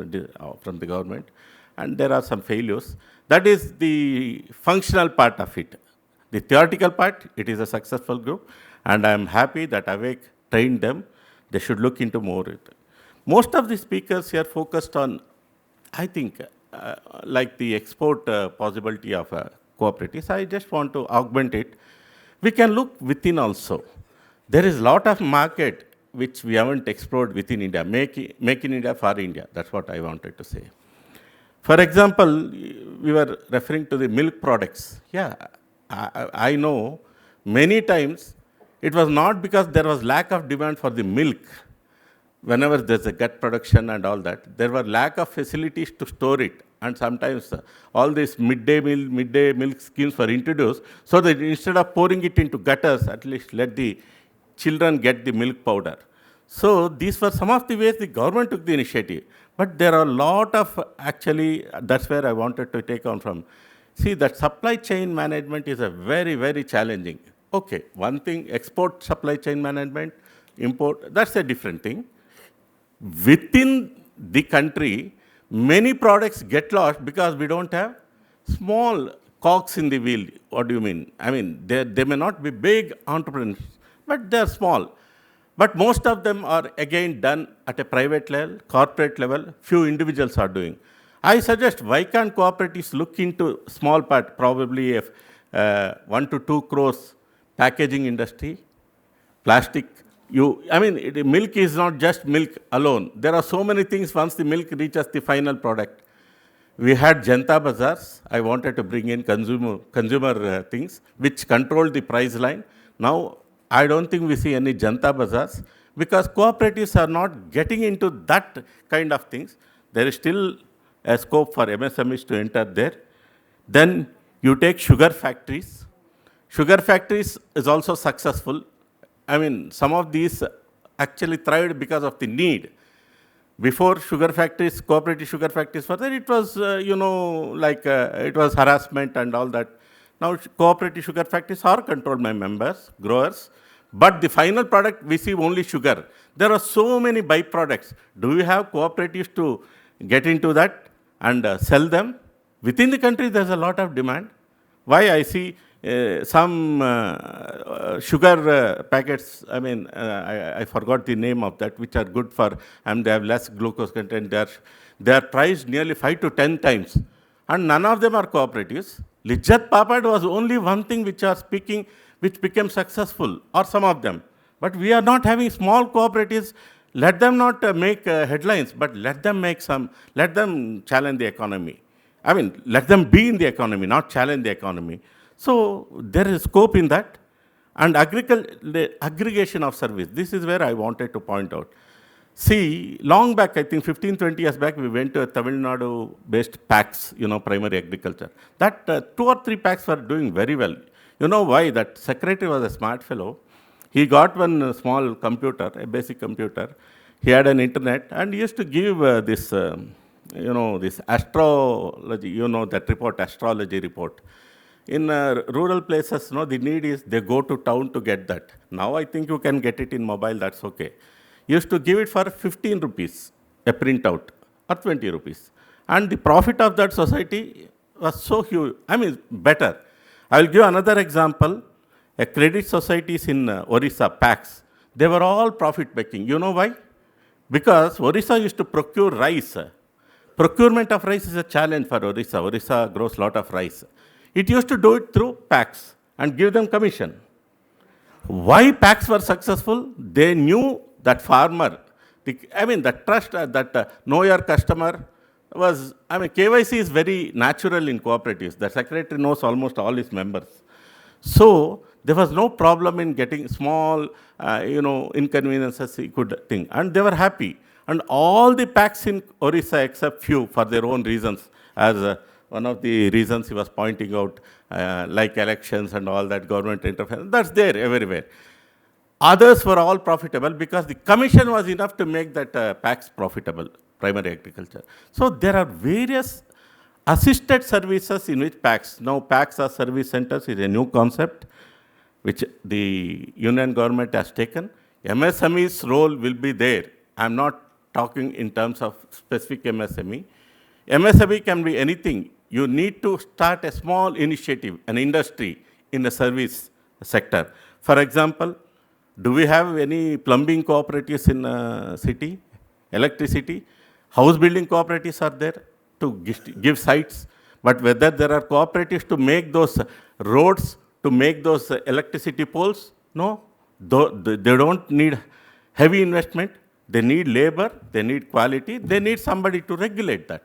from the government, and there are some failures. That is the functional part of it. The theoretical part, it is a successful group, and I am happy that Awake trained them. They should look into more. Most of the speakers here focused on, I think, like the export possibility of cooperatives. I just want to augment it. We can look within also. There is a lot of market which we haven't explored within India. Make in India for India. That's what I wanted to say. For example, we were referring to the milk products. Yeah, I know many times it was not because there was lack of demand for the milk. Whenever there's a gut production and all that, there were lack of facilities to store it. And sometimes all these midday milk schemes were introduced so that instead of pouring it into gutters, at least let the children get the milk powder. So these were some of the ways the government took the initiative. But there are a lot of, actually, that's where I wanted to take on from. See, that supply chain management is a very, very challenging. Okay, one thing, export supply chain management, import, that's a different thing. Within the country, many products get lost because we don't have small cogs in the wheel. What do you mean? They may not be big entrepreneurs, but they're small. But most of them are, again, done at a private level, corporate level. Few individuals are doing. I suggest, why can't cooperatives look into small part, probably 1 to 2 crores packaging industry, plastic. Milk is not just milk alone. There are so many things once the milk reaches the final product. We had Janta Bazaars. I wanted to bring in consumer things which control the price line. Now, I don't think we see any Janta Bazaars because cooperatives are not getting into that kind of things. There is still a scope for MSMEs to enter there. Then you take sugar factories. Sugar factories is also successful. Some of these actually thrived because of the need. Before sugar factories, cooperative sugar factories were there, it was, it was harassment and all that. Now, cooperative sugar factories are controlled by members, growers, but the final product, we see only sugar. There are so many byproducts. Do we have cooperatives to get into that and sell them? Within the country, there's a lot of demand. Why I see some sugar packets, I forgot the name of that, which are good for, and they have less glucose content. They are priced nearly 5 to 10 times. And none of them are cooperatives. Lijjat Papad was only one thing which became successful, or some of them. But we are not having small cooperatives. Let them not make headlines, but let them challenge the economy. Let them be in the economy, not challenge the economy. So there is scope in that. And the aggregation of service, this is where I wanted to point out. See, long back, I think 15, 20 years back, we went to a Tamil Nadu-based packs, primary agriculture. That 2 or 3 packs were doing very well. You know why? That secretary was a smart fellow. He got one small computer, a basic computer. He had an internet, and he used to give this astrology, that report, astrology report. In rural places, the need is they go to town to get that. Now I think you can get it in mobile, that's okay. He used to give it for 15 rupees, a printout, or 20 rupees. And the profit of that society was so huge, better. I will give another example. A credit societies in Orissa, PACs, they were all profit-making. You know why? Because Orissa used to procure rice. Procurement of rice is a challenge for Orissa. Orissa grows a lot of rice. It used to do it through PACs and give them commission. Why PACs were successful? They knew that farmer, the trust that know your customer was, KYC is very natural in cooperatives. The secretary knows almost all his members. So there was no problem in getting small, inconveniences he could think. And they were happy. And all the packs in Orissa, except few, for their own reasons, as one of the reasons he was pointing out, like elections and all that, government interference, that's there everywhere. Others were all profitable because the commission was enough to make that packs profitable, primary agriculture. So there are various assisted services in which packs. Now packs as service centers is a new concept which the union government has taken. MSME's role will be there. I'm not talking in terms of specific MSME. MSME can be anything. You need to start a small initiative, an industry in the service sector. For example, do we have any plumbing cooperatives in city? Electricity? House building cooperatives are there to give sites. But whether there are cooperatives to make those roads, to make those electricity poles? No. They don't need heavy investment. They need labor, they need quality, they need somebody to regulate that.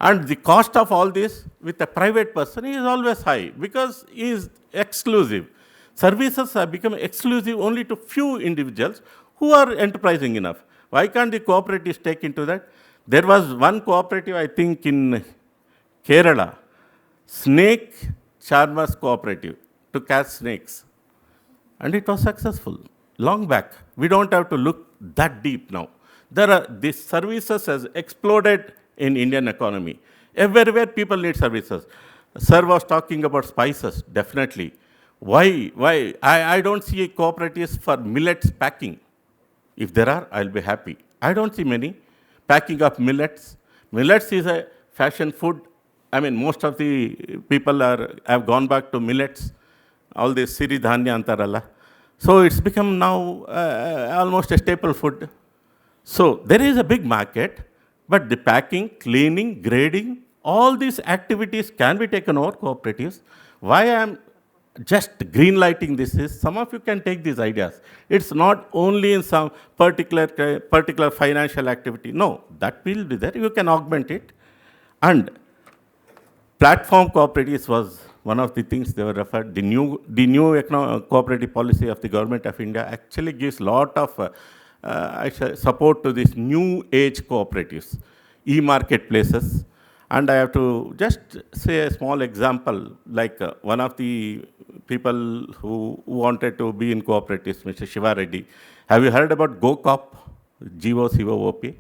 And the cost of all this with a private person is always high because he is exclusive. Services have become exclusive only to few individuals who are enterprising enough. Why can't the cooperatives take into that? There was one cooperative, I think, in Kerala, Snake Charmers Cooperative, to catch snakes. And it was successful, long back. We don't have to look that deep now. These services has exploded in Indian economy. Everywhere people need services. Sir was talking about spices, definitely. Why? I don't see cooperatives for millets packing. If there are, I'll be happy. I don't see many. Packing of millets. Millets is a fashion food. Most of the people have gone back to millets. All this Siri Dhanya Antarala. So it's become now almost a staple food. So there is a big market, but the packing, cleaning, grading, all these activities can be taken over cooperatives. Why I am just green lighting this is, some of you can take these ideas. It's not only in some particular financial activity. No, that will be there. You can augment it. And platform cooperatives was one of the things they were referred. The new cooperative policy of the government of India actually gives a lot of support to these new age cooperatives, e-marketplaces. And I have to just say a small example, like one of the people who wanted to be in cooperatives, Mr. Shiva Reddy. Have you heard about GoCop, G-O-C-O-O-P?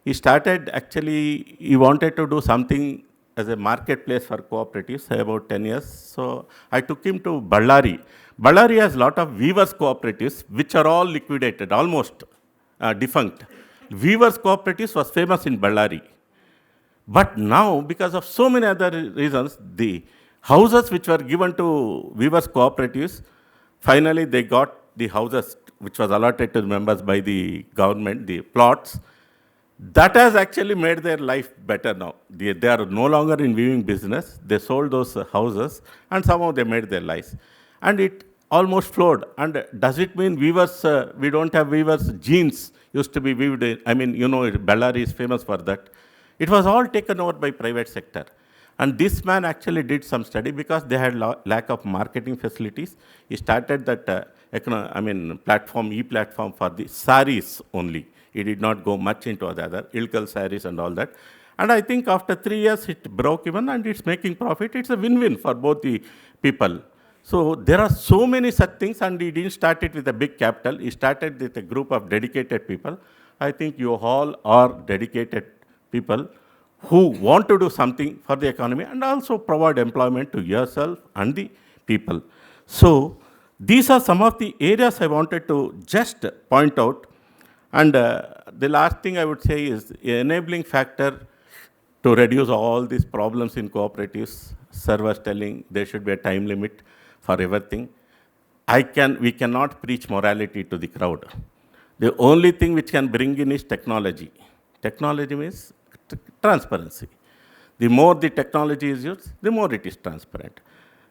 He started, actually, he wanted to do something as a marketplace for cooperatives about 10 years. So I took him to Ballari. Ballari has a lot of weavers cooperatives, which are all liquidated, almost defunct. Weavers cooperatives was famous in Ballari. But now, because of so many other reasons, the Houses which were given to weavers cooperatives, finally they got the houses which was allotted to the members by the government, the plots. That has actually made their life better now. They are no longer in weaving business. They sold those houses and somehow they made their lives. And it almost flowed. And does it mean weavers, we don't have weavers? Jeans used to be weaved. I mean, you know, Bellary is famous for that. It was all taken over by private sector. And this man actually did some study because they had lack of marketing facilities. He started that platform, e-platform for the saris only. He did not go much into the other, Ilkal saris and all that. And I think after 3 years, it broke even and it's making profit. It's a win-win for both the people. So there are so many such things, and he didn't start it with a big capital. He started with a group of dedicated people. I think you all are dedicated people who want to do something for the economy and also provide employment to yourself and the people. So these are some of the areas I wanted to just point out. And the last thing I would say is enabling factor to reduce all these problems in cooperatives. Sir was telling there should be a time limit for everything. We cannot preach morality to the crowd. The only thing which can bring in is technology. Technology means transparency. The more the technology is used, the more it is transparent.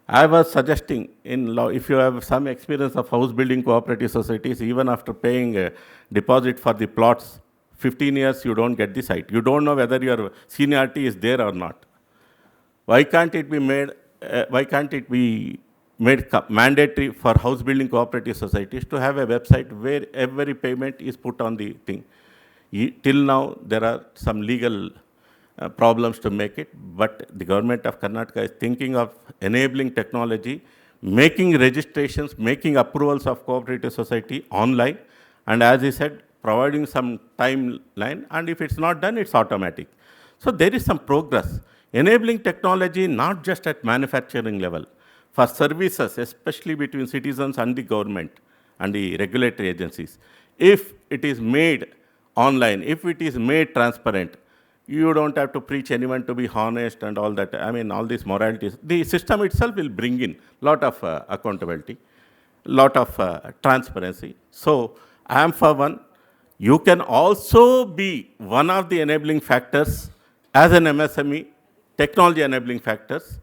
I was suggesting, if you have some experience of house building cooperative societies, even after paying a deposit for the plots, 15 years you don't get the site. You don't know whether your seniority is there or not. Why can't it be made mandatory for house building cooperative societies to have a website where every payment is put on the thing? Till now, there are some legal problems to make it, but the government of Karnataka is thinking of enabling technology, making registrations, making approvals of cooperative society online, and as he said, providing some timeline, and if it's not done, it's automatic. So there is some progress. Enabling technology not just at manufacturing level, for services, especially between citizens and the government and the regulatory agencies. If it is made online, if it is made transparent, you don't have to preach anyone to be honest and all that. I mean, all these moralities. The system itself will bring in a lot of accountability, lot of transparency. So I am for one. You can also be one of the enabling factors as an MSME, technology enabling factors.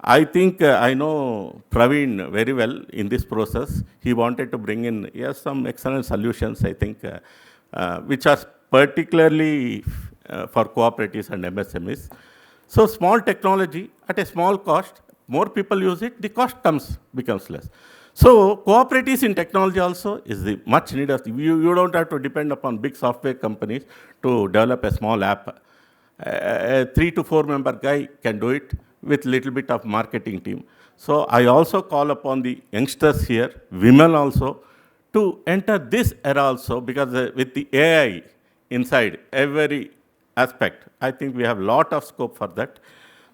I think I know Pravin very well in this process. He wanted to bring in some excellent solutions, I think, which are particularly for cooperatives and MSMEs. So small technology at a small cost, more people use it, the cost becomes less. So cooperatives in technology also is the much needed. You don't have to depend upon big software companies to develop a small app. A 3 to 4 member guy can do it with little bit of marketing team. So I also call upon the youngsters here, women also, to enter this era also, because with the AI inside every aspect, I think we have a lot of scope for that.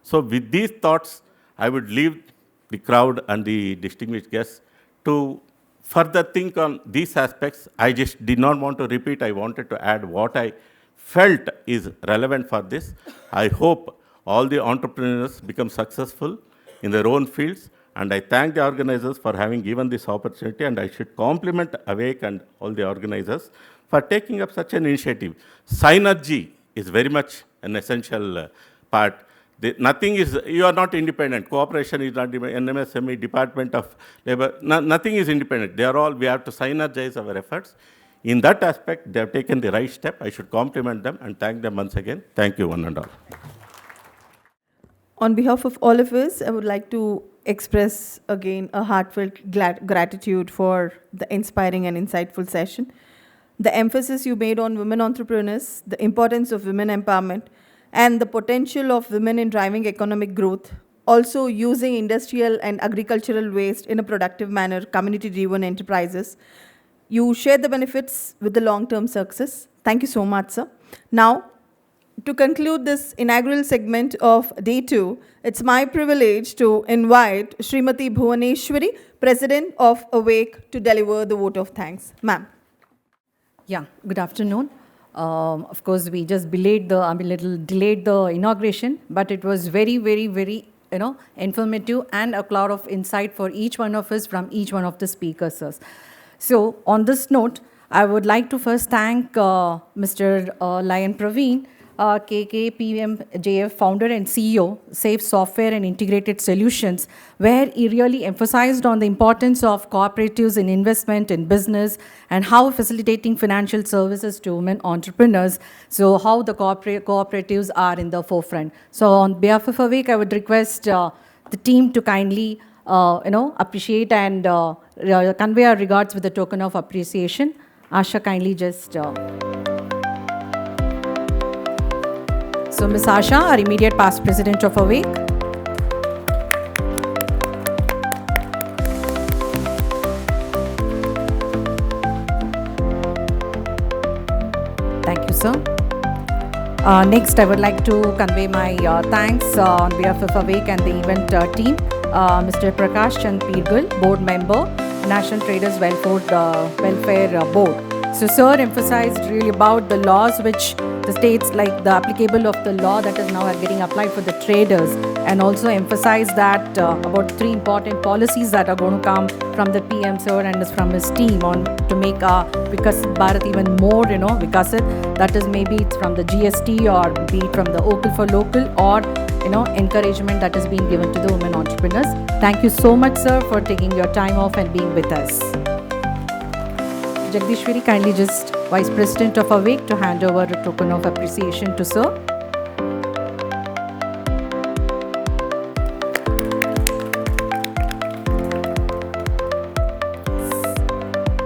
So with these thoughts, I would leave the crowd and the distinguished guests to further think on these aspects. I just did not want to repeat. I wanted to add what I felt is relevant for this. I hope all the entrepreneurs become successful in their own fields. And I thank the organizers for having given this opportunity. And I should compliment Awake and all the organizers for taking up such an initiative. Synergy is very much an essential part. You are not independent. Cooperation is not NMSME, Department of Labor, nothing is independent. We have to synergize our efforts. In that aspect, they have taken the right step. I should compliment them and thank them once again. Thank you, one and all. On behalf of all of us, I would like to express again a heartfelt gratitude for the inspiring and insightful session. The emphasis you made on women entrepreneurs, the importance of women empowerment, and the potential of women in driving economic growth, also using industrial and agricultural waste in a productive manner, community-driven enterprises. You share the benefits with the long-term success. Thank you so much, sir. Now, to conclude this inaugural segment of Day 2, it's my privilege to invite Srimati Bhuvaneshwari, President of Awake, to deliver the vote of thanks. Ma'am. Yeah, good afternoon. Of course, we just delayed the inauguration, but it was very, very, very informative and a lot of insight for each one of us from each one of the speakers, sirs. So on this note, I would like to first thank Mr. Lion Pravin KK, PMJF founder and CEO, Safe Software and Integrated Solutions, where he really emphasized on the importance of cooperatives in investment in business and how facilitating financial services to women entrepreneurs. So how the cooperatives are in the forefront. So on behalf of Awake, I would request the team to kindly appreciate and convey our regards with a token of appreciation. Asha, kindly just... So Ms. Asha, our immediate past president of Awake. Thank you, sir. Next, I would like to convey my thanks on behalf of Awake and the event team. Mr. Prakash Chand Pirgal, board member, National Traders Welfare Board. So sir emphasized really about the laws which the states, like the applicable of the law that is now getting applied for the traders, and also emphasized that about 3 important policies that are going to come from the PM sir and from his team on to make Viksit Bharat even more, Vikasit. That is maybe it's from the GST or be it from the Vocal for Local or, encouragement that is being given to the women entrepreneurs. Thank you so much, sir, for taking your time off and being with us. Jagdishwari, kindly just Vice President of Awake to hand over a token of appreciation to sir.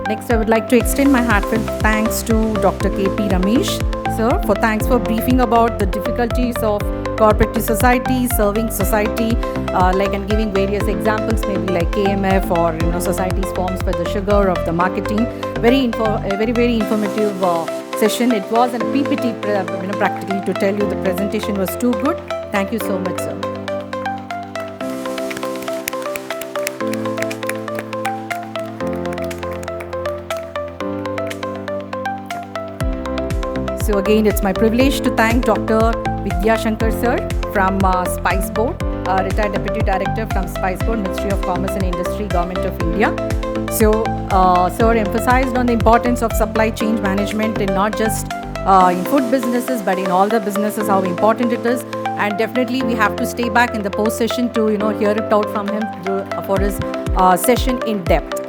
Next, I would like to extend my heartfelt thanks to Dr. KP Ramesh, sir, thanks for briefing about the difficulties of cooperative society, serving society, and giving various examples, maybe like KMF or societies forms for the sugar of the marketing. Very informative session. It was a PPT practically to tell you the presentation was too good. Thank you so much, sir. So again, it's my privilege to thank Dr. Vidya Shankar sir from Spice Board, retired Deputy Director from Spice Board, Ministry of Commerce and Industry, Government of India. So, sir emphasized on the importance of supply chain management in not just in food businesses, but in all the businesses, how important it is. And definitely we have to stay back in the post-session to, hear it out from him for his session in depth.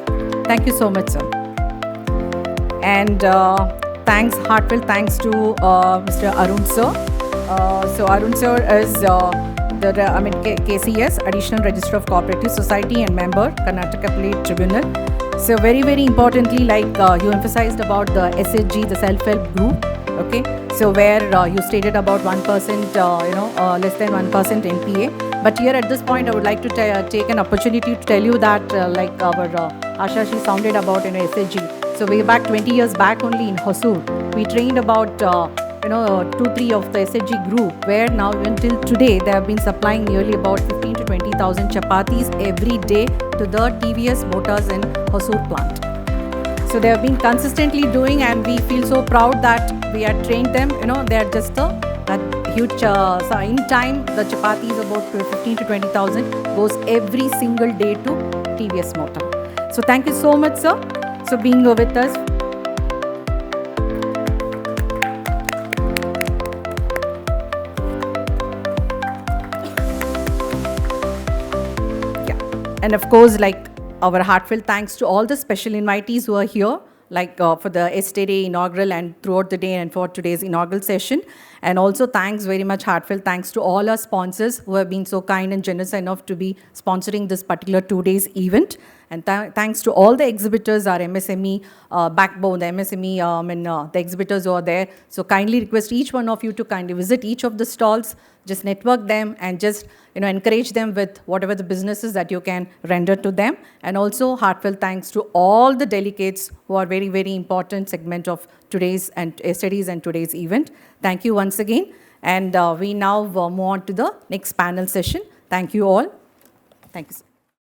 Thank you so much, sir. And heartfelt thanks to Mr. Arun sir. So Arun sir is KCS, Additional Register of Cooperative Society and member, Karnataka Appellate Tribunal. So very importantly, you emphasized about the SHG, the self-help group, okay? So where you stated about 1%, less than 1% NPA. But here at this point, I would like to take an opportunity to tell you that our Asha, she sounded about SHG. So way back 20 years back only in Hosur, we trained about 2-3 of the SHG group, where now until today they have been supplying nearly about 15 to 20,000 chapatis every day to the TVS Motors in Hosur plant. So they have been consistently doing, and we feel so proud that we had trained them. They are just that huge. So in time, the chapatis about 15 to 20,000 goes every single day to TVS Motor. So thank you so much, sir, for being with us. And of course, our heartfelt thanks to all the special invitees who are here, for the yesterday inaugural and throughout the day and for today's inaugural session. And also very much heartfelt thanks to all our sponsors who have been so kind and generous enough to be sponsoring this particular 2 days event. And thanks to all the exhibitors, our MSME backbone, the MSME, the exhibitors who are there. So kindly request each one of you to kindly visit each of the stalls, just network them and just encourage them with whatever the businesses that you can render to them. And also heartfelt thanks to all the delegates who are very important segment of today's and yesterday's and today's event. Thank you once again. And we now move on to the next panel session. Thank you all. Thank you, sir.